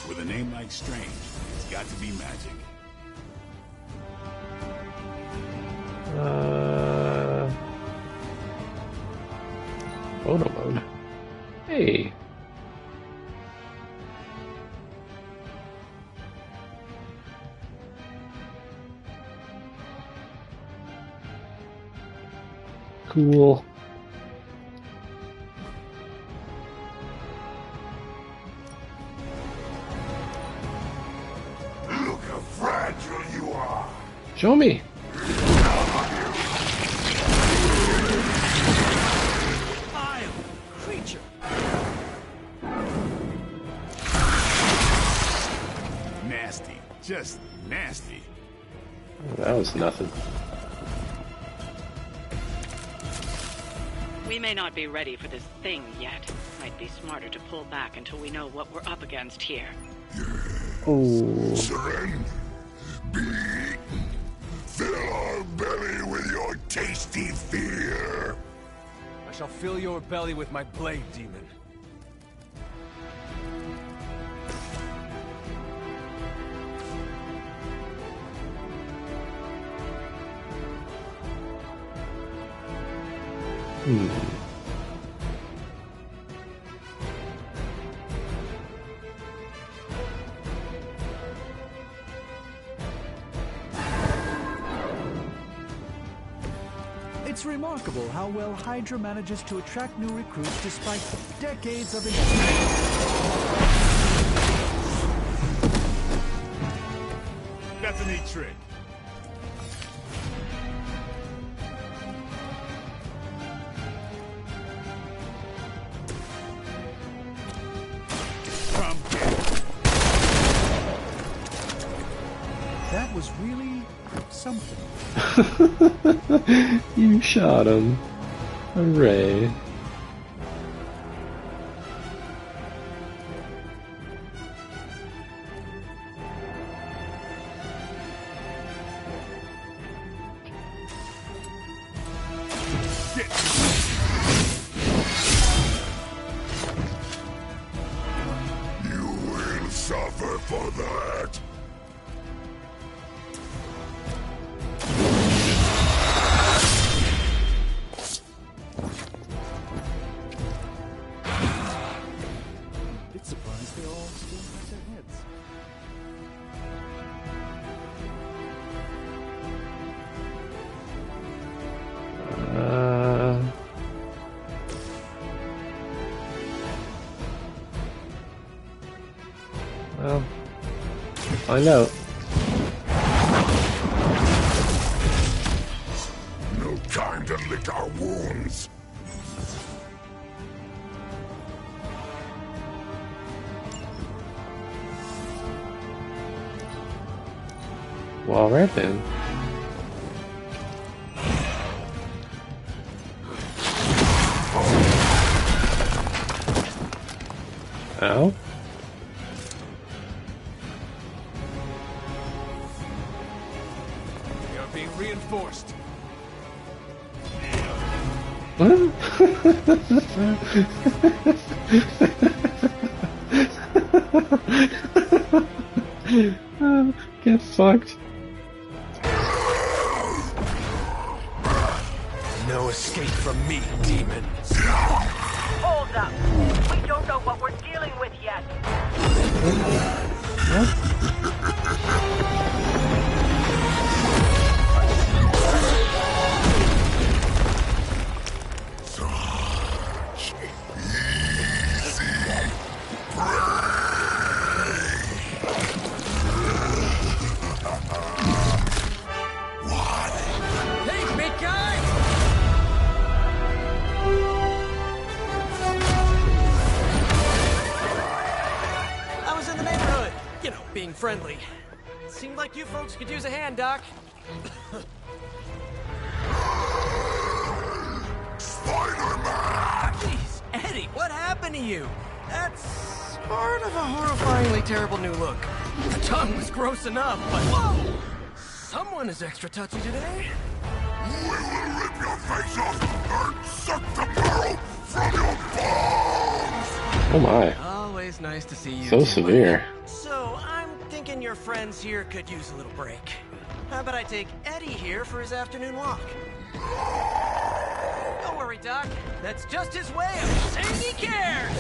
With a name like Strange, it's got to be magic. Photo mode. Hey. Cool. Look how fragile you are. Show me. Vile creature. Nasty. Just nasty. That was nothing. We may not be ready for this thing yet. Might be smarter to pull back until we know what we're up against here. Oh. Surrender. Be eaten. Fill our belly with your tasty fear. I shall fill your belly with my blade, demon. It's remarkable how well Hydra manages to attract new recruits despite decades of investment. That's a neat trick. Come get it. That was really something. You shot him. Hooray. You will suffer for that. Bit surprised they all still have their heads. Well, find out. Time to lick our wounds. Well, right then. Ow. We are being reinforced. What? Get fucked. No escape from me, demon. Hold up. We don't know what we're dealing with yet. Hey, big guy! I was in the neighborhood. You know, being friendly. Seemed like you folks could use a hand, Doc. Spider-Man! Jeez, Eddie, what happened to you? That's sort of a horrifyingly terrible new look. The tongue was gross enough, but whoa! Someone is extra touchy today. We will rip your face off and suck the marrow from your bones! Oh my. Always nice to see you. So too, severe. buddy. So, I'm thinking your friends here could use a little break. How about I take Eddie here for his afternoon walk? Don't worry, Doc. That's just his way of saying he cares!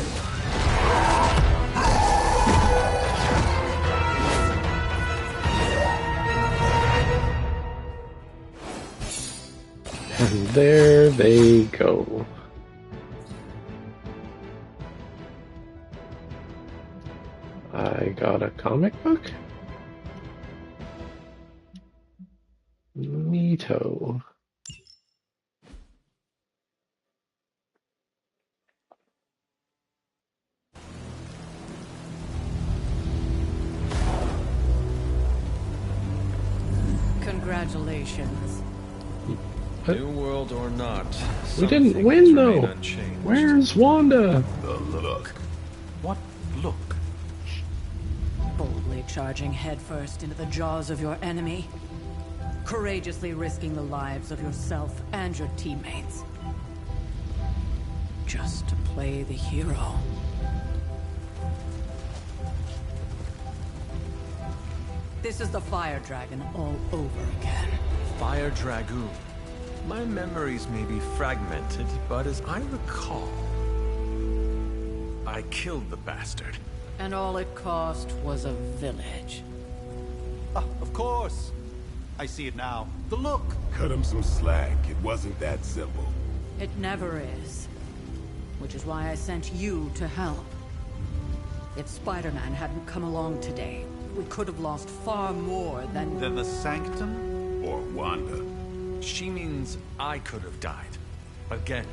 And there they go. I got a comic book? Neato. Congratulations. New world or not, We didn't some win things remain though. unchanged. Where's Wanda? The look. What look? Boldly charging headfirst into the jaws of your enemy. Courageously risking the lives of yourself and your teammates. Just to play the hero. This is the Fire Dragon all over again. Fire Dragoon. My memories may be fragmented, but as I recall, I killed the bastard. And all it cost was a village. Of course. I see it now. The look. Cut him some slack. It wasn't that simple. It never is. Which is why I sent you to help. If Spider-Man hadn't come along today, we could have lost far more than... Then the Sanctum? Or Wanda. She means I could have died. Again,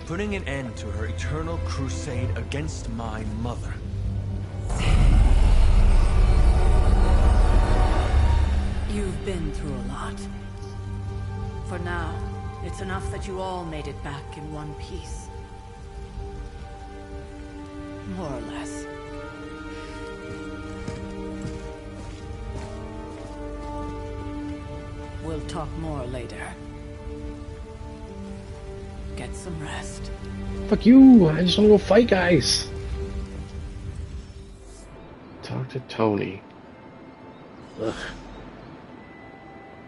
putting an end to her eternal crusade against my mother. You've been through a lot. For now, it's enough that you all made it back in one piece. More or less. We'll talk more later. Get some rest. Fuck you! I just want to go fight guys. Talk to Tony. Ugh.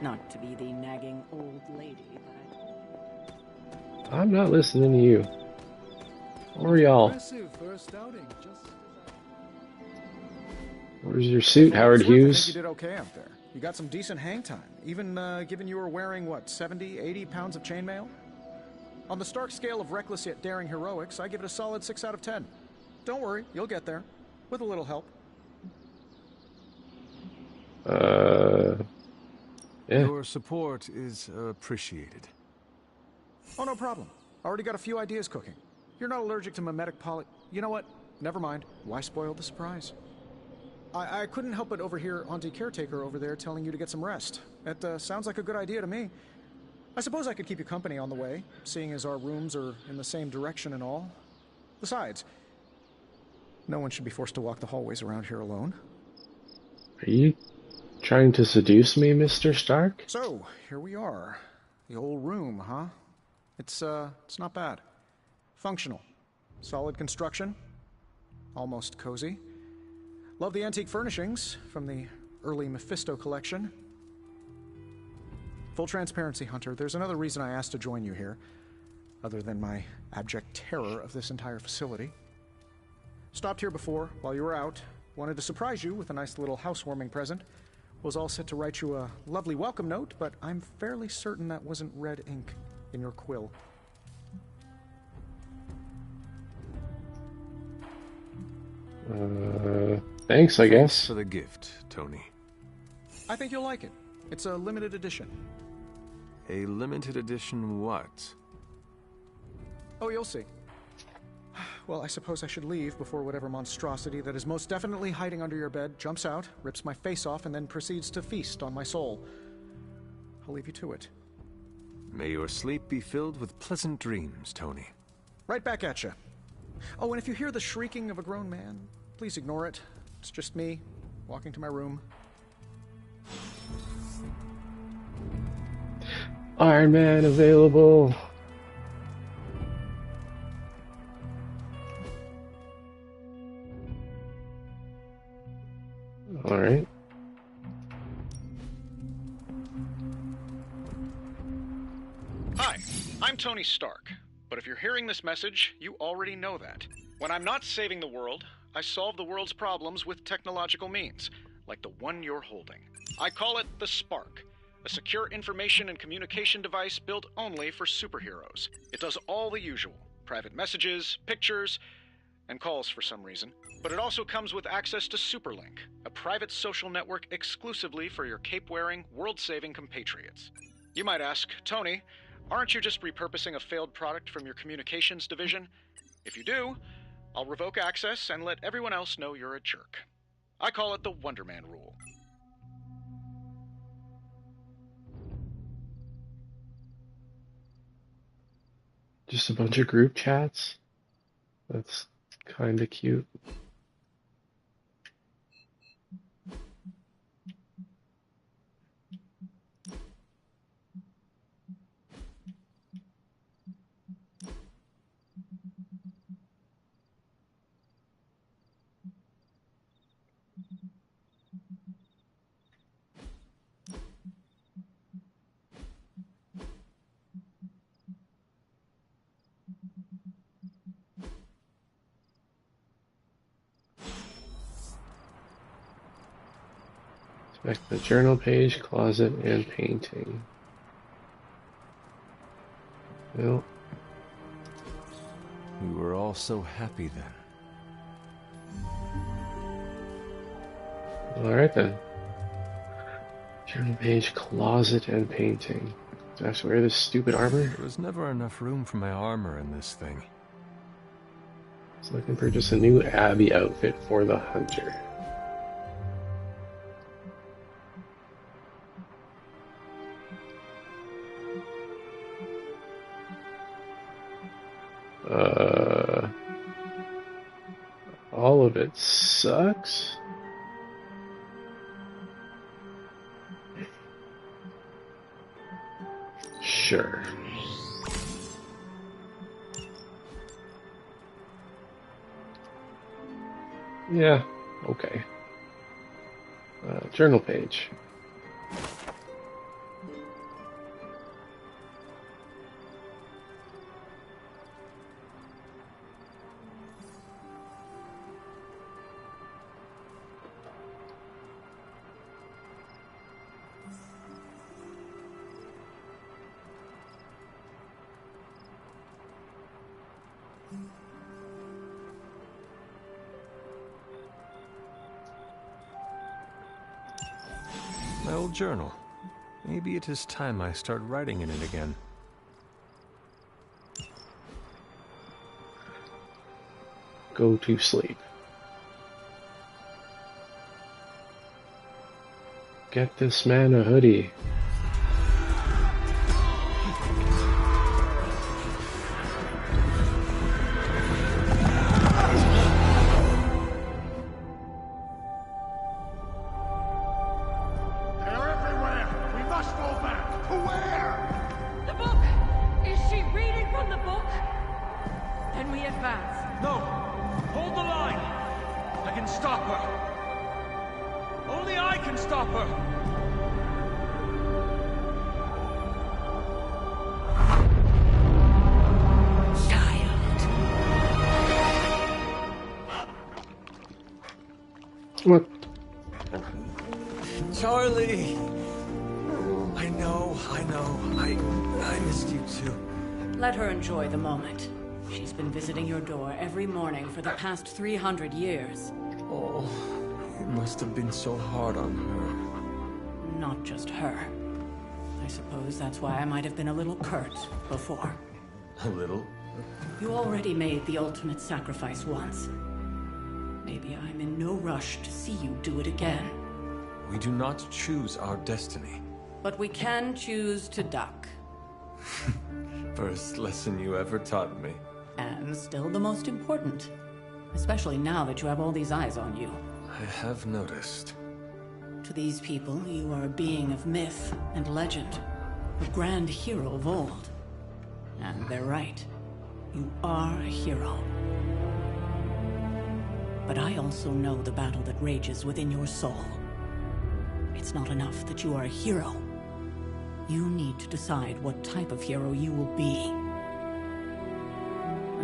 Not to be the nagging old lady, but I'm not listening to you. Or y'all. Impressive first outing. Just Where's your suit, Howard I think Hughes? you did okay up there. You got some decent hang time. Even given you were wearing, what, 70, 80 pounds of chainmail? On the Stark scale of reckless yet daring heroics, I give it a solid 6 out of 10. Don't worry, you'll get there. With a little help. Yeah. Your support is appreciated. Oh, no problem. Already got a few ideas cooking. You're not allergic to mimetic poly... You know what? Never mind. Why spoil the surprise? I couldn't help but overhear Auntie Caretaker over there telling you to get some rest. It sounds like a good idea to me. I suppose I could keep you company on the way, seeing as our rooms are in the same direction and all. Besides, no one should be forced to walk the hallways around here alone. Are you trying to seduce me, Mr. Stark? So, here we are. The old room, huh? It's not bad. Functional. Solid construction. Almost cozy. Love the antique furnishings from the early Mephisto collection. Full transparency, Hunter, there's another reason I asked to join you here, other than my abject terror of this entire facility. Stopped here before, while you were out. Wanted to surprise you with a nice little housewarming present. Was all set to write you a lovely welcome note, but I'm fairly certain that wasn't red ink in your quill. Thanks, I guess. Thanks for the gift, Tony. I think you'll like it. It's a limited edition. A limited edition what? Oh, you'll see. Well, I suppose I should leave before whatever monstrosity that is most definitely hiding under your bed jumps out, rips my face off, and then proceeds to feast on my soul. I'll leave you to it. May your sleep be filled with pleasant dreams, Tony. Right back at you. Oh, and if you hear the shrieking of a grown man, please ignore it. It's just me, walking to my room. Iron Man available. All right. Hi, I'm Tony Stark. But if you're hearing this message, you already know that. When I'm not saving the world, I solve the world's problems with technological means, like the one you're holding. I call it the Spark, a secure information and communication device built only for superheroes. It does all the usual, private messages, pictures, and calls for some reason. But it also comes with access to Superlink, a private social network exclusively for your cape-wearing, world-saving compatriots. You might ask, Tony, aren't you just repurposing a failed product from your communications division? If you do, I'll revoke access and let everyone else know you're a jerk. I call it the Wonder Man rule. Just a bunch of group chats? That's kind of cute. Inspect the journal page, closet, and painting. Well, we were all so happy then. Alright then. Journal page, closet, and painting. Do I have to wear this stupid armor? There was never enough room for my armor in this thing. So I can purchase a new Abby outfit for the hunter. All of it sucks. Sure. Yeah, okay. Journal page. My old journal. Maybe it is time I start writing in it again. go to sleep. Get this man a hoodie. What? Charlie! I know. I missed you too. Let her enjoy the moment. She's been visiting your door every morning for the past 300 years. Oh, it must have been so hard on her. Not just her. I suppose that's why I might have been a little curt before. A little? You already made the ultimate sacrifice once. Maybe I'm in no rush to see you do it again. We do not choose our destiny. But we can choose to duck. First lesson you ever taught me. And still the most important. Especially now that you have all these eyes on you. I have noticed. To these people, you are a being of myth and legend. A grand hero of old. And they're right. You are a hero. But I also know the battle that rages within your soul. It's not enough that you are a hero. You need to decide what type of hero you will be.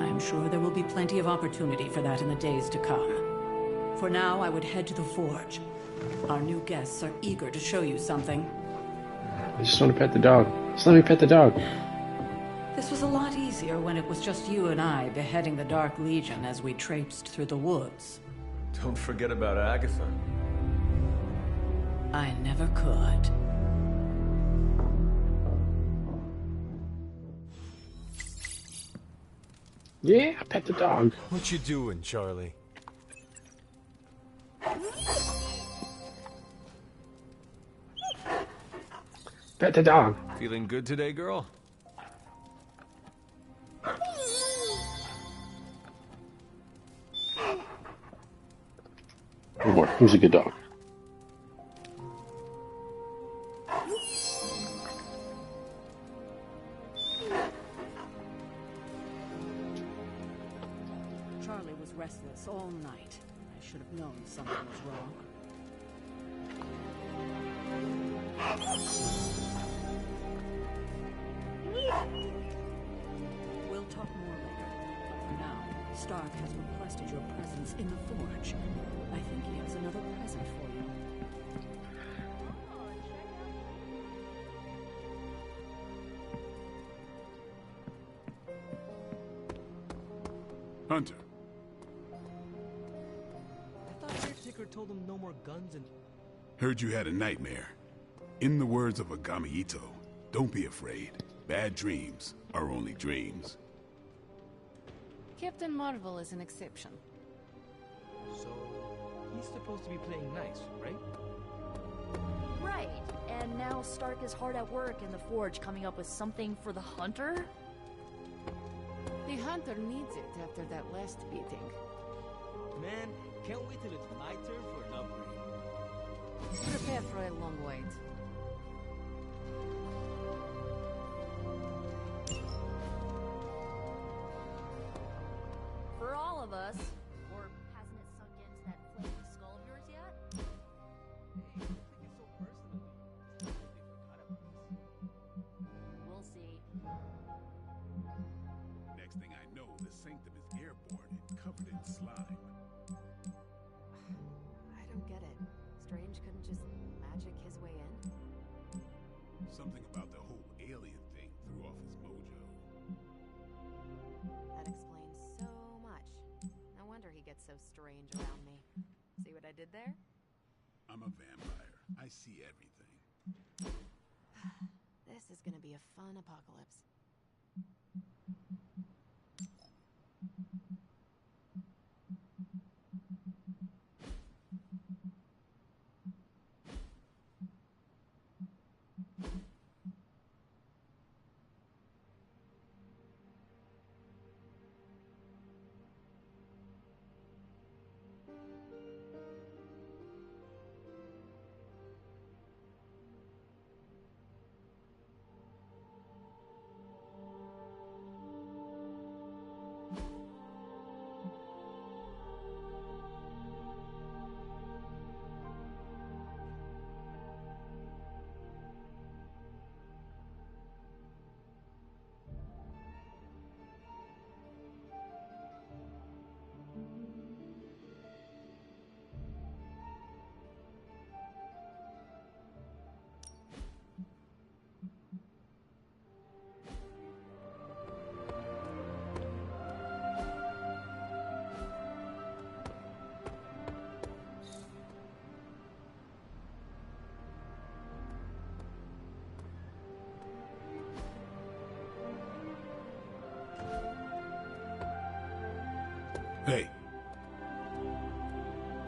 I'm sure there will be plenty of opportunity for that in the days to come. For now, I would head to the forge. Our new guests are eager to show you something. I just want to pet the dog. Just let me pet the dog. This was a lot easier when it was just you and I beheading the Dark Legion as we traipsed through the woods. Don't forget about Agatha. I never could. Yeah, pet the dog. What you doing, Charlie? Pet the dog. Feeling good today, girl? One more. Who's a good dog? Charlie was restless all night. I should have known something was wrong. We'll talk more later. But for now, Stark has requested your presence in the forge. I think he has another present for you. Hunter. I thought Caretaker told him no more guns and... Heard you had a nightmare. In the words of Agami Ito, don't be afraid. Bad dreams are only dreams. Captain Marvel is an exception. So, he's supposed to be playing nice, right? Right. And now Stark is hard at work in the forge coming up with something for the Hunter? The Hunter needs it after that last beating. Man, can't wait till it's my turn for an upgrade. Prepare for a long wait. For all of us. Or hasn't it sunk into that flaming skull of yours yet? We'll see. Next thing I know, the Sanctum is airborne and covered in slime. I don't get it. Strange couldn't just magic his way in? Something about the whole alien thing threw off his mojo. That explains so much. No wonder he gets so strange around me. See what I did there? I'm a vampire. I see everything. This is gonna be a fun apocalypse. Hey.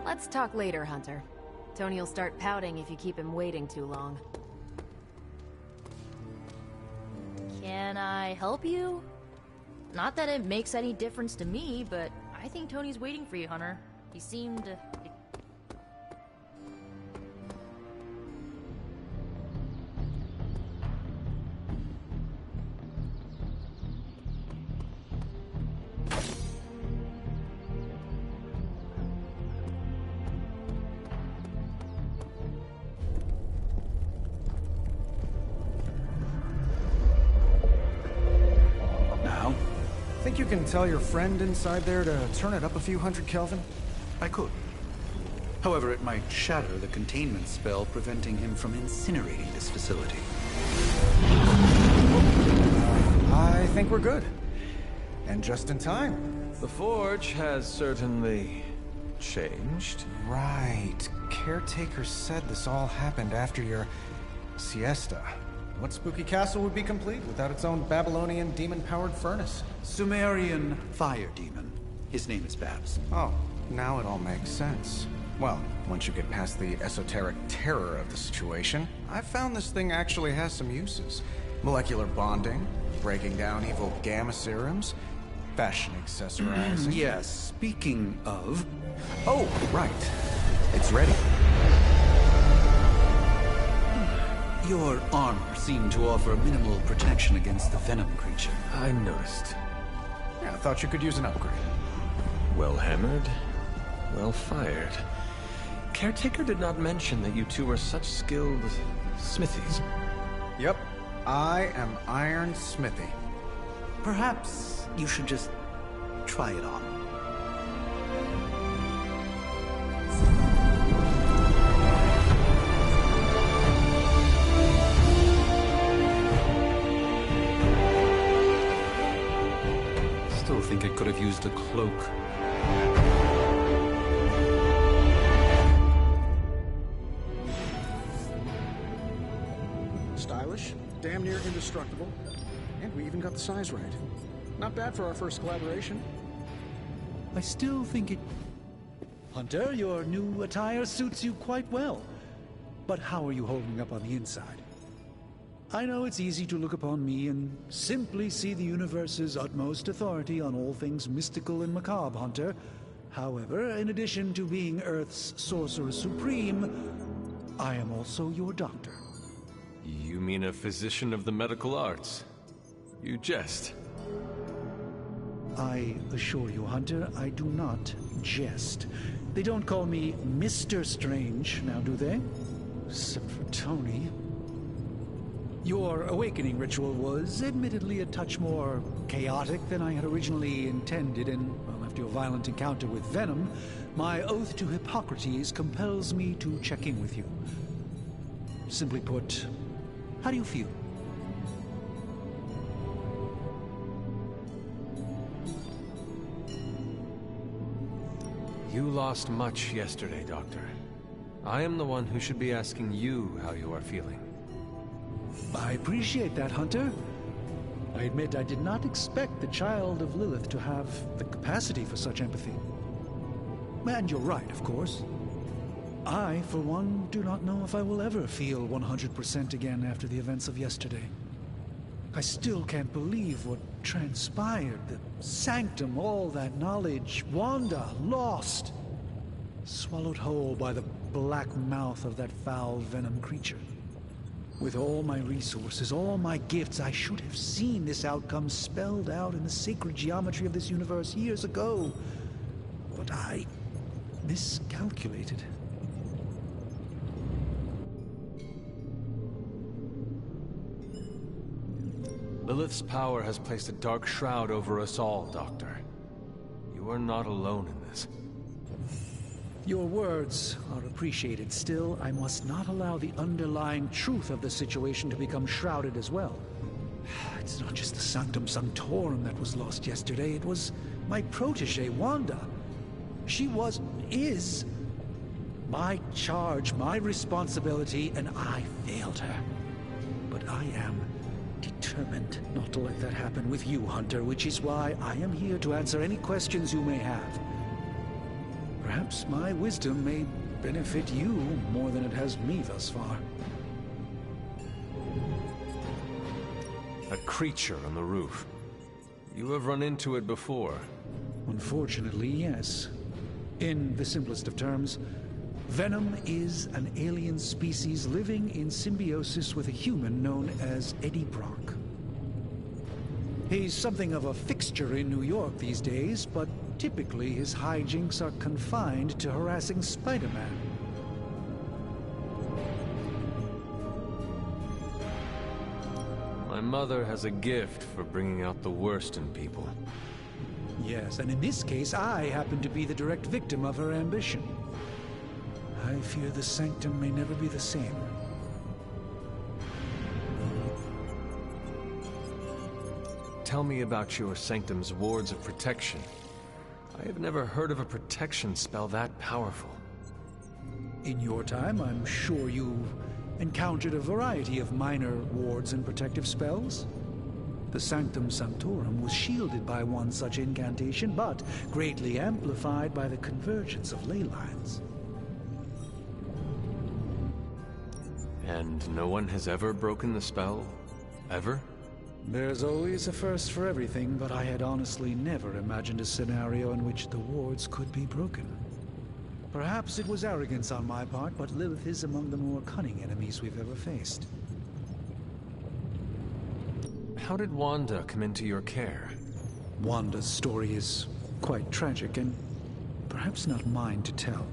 Let's talk later, Hunter. Tony will start pouting if you keep him waiting too long. Can I help you? Not that it makes any difference to me, but I think Tony's waiting for you, Hunter. He seemed... Think you can tell your friend inside there to turn it up a few hundred Kelvin? I could. However, it might shatter the containment spell preventing him from incinerating this facility. I think we're good. And just in time. The Forge has certainly changed. Right. Caretaker said this all happened after your siesta. What spooky castle would be complete without its own Babylonian demon-powered furnace? Sumerian fire demon. His name is Babs. Oh, now it all makes sense. Well, once you get past the esoteric terror of the situation, I've found this thing actually has some uses. Molecular bonding, breaking down evil gamma serums, fashion accessorizing. Yes, speaking of... Oh, right. It's ready. Your armor seemed to offer minimal protection against the venom creature. I noticed. Yeah, I thought you could use an upgrade. Well hammered, well fired. Caretaker did not mention that you two are such skilled smithies. Yep, I am Iron Smithy. Perhaps you should just try it on. Still think it could have used a cloak. Stylish, damn near indestructible, and we even got the size right. Not bad for our first collaboration. I still think it... Hunter, your new attire suits you quite well. But how are you holding up on the inside? I know it's easy to look upon me and simply see the universe's utmost authority on all things mystical and macabre, Hunter. However, in addition to being Earth's Sorcerer Supreme, I am also your doctor. You mean a physician of the medical arts? You jest. I assure you, Hunter, I do not jest. They don't call me Mr. Strange, now do they? Except for Tony. Your awakening ritual was admittedly a touch more chaotic than I had originally intended, and well, after your violent encounter with Venom, my oath to Hippocrates compels me to check in with you. Simply put, how do you feel? You lost much yesterday, Doctor. I am the one who should be asking you how you are feeling. I appreciate that, Hunter. I admit I did not expect the child of Lilith to have the capacity for such empathy. And you're right, of course. I, for one, do not know if I will ever feel 100% again after the events of yesterday. I still can't believe what transpired. The sanctum, all that knowledge, Wanda, lost. Swallowed whole by the black mouth of that foul venom creature. With all my resources, all my gifts, I should have seen this outcome spelled out in the sacred geometry of this universe years ago. But I miscalculated. Lilith's power has placed a dark shroud over us all, Doctor. You are not alone in this. Your words are appreciated. Still, I must not allow the underlying truth of the situation to become shrouded as well. It's not just the Sanctum Sanctorum that was lost yesterday. It was my protege, Wanda. She is my charge, my responsibility, and I failed her. But I am determined determined not to let that happen with you, Hunter, which is why I am here to answer any questions you may have. Perhaps my wisdom may benefit you more than it has me thus far. That creature on the roof. You have run into it before. Unfortunately, yes. In the simplest of terms, Venom is an alien species living in symbiosis with a human known as Eddie Brock. He's something of a fixture in New York these days, but typically his hijinks are confined to harassing Spider-Man. My mother has a gift for bringing out the worst in people. Yes, and in this case, I happen to be the direct victim of her ambition. I fear the Sanctum may never be the same. Tell me about your Sanctum's wards of protection. I have never heard of a protection spell that powerful. In your time, I'm sure you've encountered a variety of minor wards and protective spells. The Sanctum Sanctorum was shielded by one such incantation, but greatly amplified by the convergence of ley lines. And no one has ever broken the spell? Ever? There's always a first for everything, but I had honestly never imagined a scenario in which the wards could be broken. Perhaps it was arrogance on my part, but Lilith is among the more cunning enemies we've ever faced. How did Wanda come into your care? Wanda's story is quite tragic, and perhaps not mine to tell.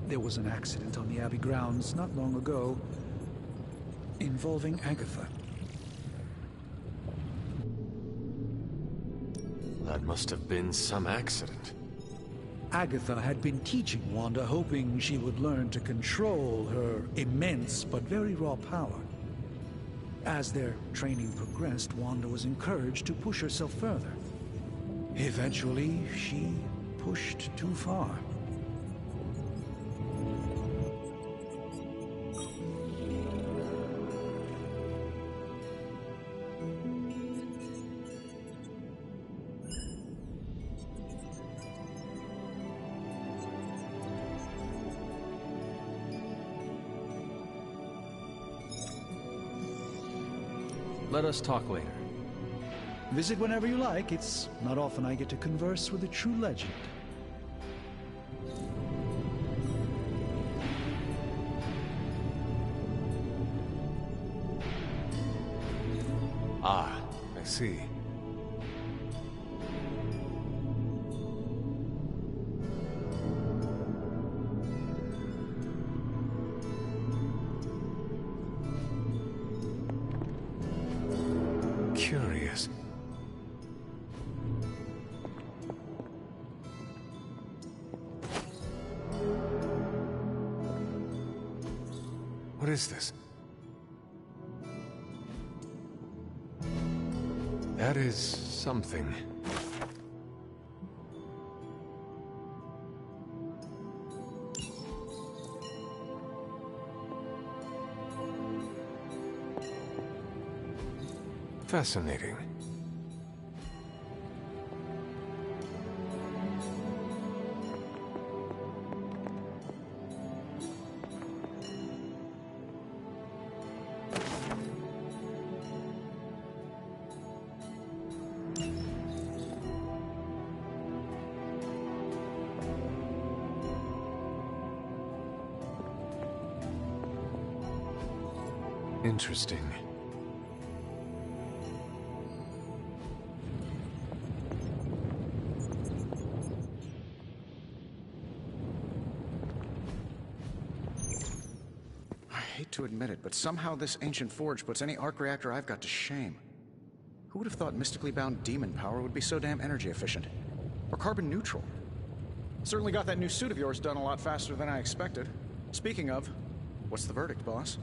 There was an accident on the Abbey grounds not long ago involving Agatha. That must have been some accident. Agatha had been teaching Wanda, hoping she would learn to control her immense but very raw power. As their training progressed, Wanda was encouraged to push herself further. Eventually, she pushed too far. Let us talk later. Visit whenever you like. It's not often I get to converse with a true legend. Ah, I see. Curious. What is this? That is something. Fascinating. Interesting. I hate to admit it, but somehow this ancient forge puts any arc reactor I've got to shame. Who would have thought mystically bound demon power would be so damn energy efficient? Or carbon neutral? Certainly got that new suit of yours done a lot faster than I expected. Speaking of, what's the verdict, boss?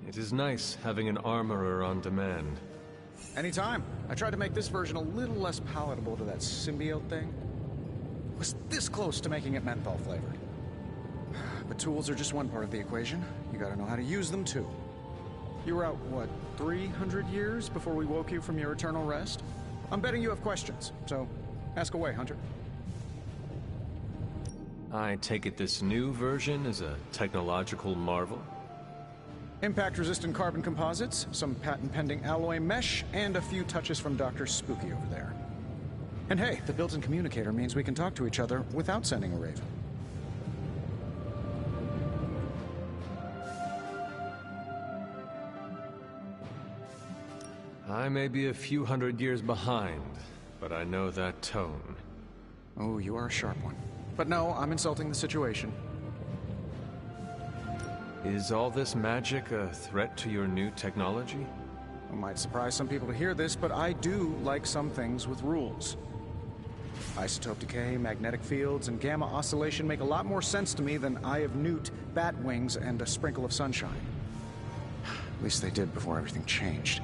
It is nice having an armorer on demand. Anytime. I tried to make this version a little less palatable to that symbiote thing. Was this close to making it menthol flavored. But tools are just one part of the equation. You gotta know how to use them, too. You were out, what, 300 years before we woke you from your eternal rest? I'm betting you have questions, so ask away, Hunter. I take it this new version is a technological marvel? Impact-resistant carbon composites, some patent-pending alloy mesh, and a few touches from Dr. Spooky over there. And hey, the built-in communicator means we can talk to each other without sending a raven. I may be a few hundred years behind, but I know that tone. Oh, you are a sharp one. But no, I'm insulting the situation. Is all this magic a threat to your new technology? It might surprise some people to hear this, but I do like some things with rules. Isotope decay, magnetic fields, and gamma oscillation make a lot more sense to me than Eye of Newt, bat wings, and a sprinkle of sunshine. At least they did before everything changed.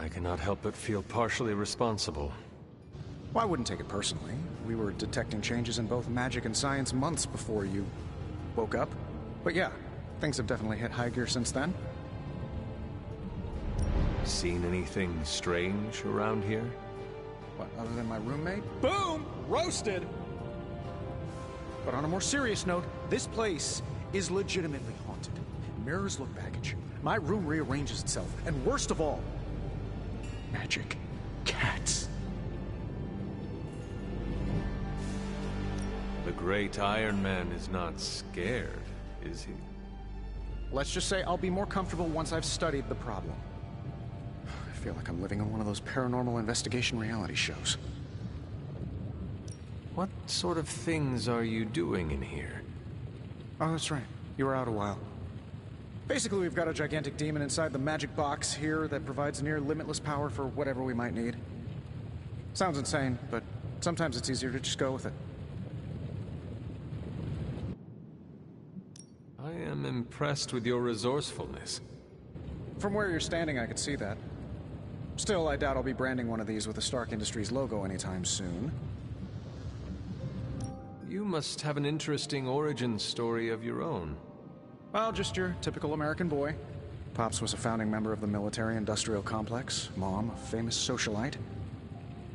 I cannot help but feel partially responsible. Well, I wouldn't take it personally. We were detecting changes in both magic and science months before you woke up. But yeah, things have definitely hit high gear since then. Seen anything strange around here? What, other than my roommate? Boom! Roasted! But on a more serious note, this place is legitimately haunted. Mirrors look back at you. My room rearranges itself. And worst of all, magic cats. The great Iron Man is not scared, is he? Let's just say I'll be more comfortable once I've studied the problem. I feel like I'm living in one of those paranormal investigation reality shows. What sort of things are you doing in here? Oh, that's right. You were out a while. Basically, we've got a gigantic demon inside the magic box here that provides near limitless power for whatever we might need. Sounds insane, but sometimes it's easier to just go with it. I am impressed with your resourcefulness. From where you're standing, I could see that. Still, I doubt I'll be branding one of these with the Stark Industries logo anytime soon. You must have an interesting origin story of your own. Well, just your typical American boy. Pops was a founding member of the military-industrial complex. Mom, a famous socialite.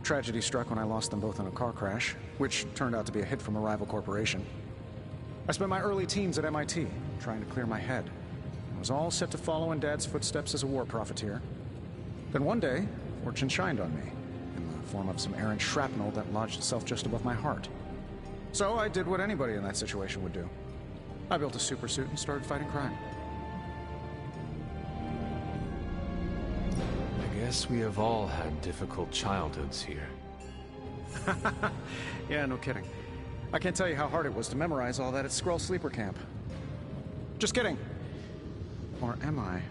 Tragedy struck when I lost them both in a car crash, which turned out to be a hit from a rival corporation. I spent my early teens at MIT, trying to clear my head. I was all set to follow in Dad's footsteps as a war profiteer. Then one day, fortune shined on me, in the form of some errant shrapnel that lodged itself just above my heart. So I did what anybody in that situation would do. I built a supersuit and started fighting crime. I guess we have all had difficult childhoods here. Yeah, no kidding. I can't tell you how hard it was to memorize all that at Skrull Sleeper Camp. Just kidding. Or am I?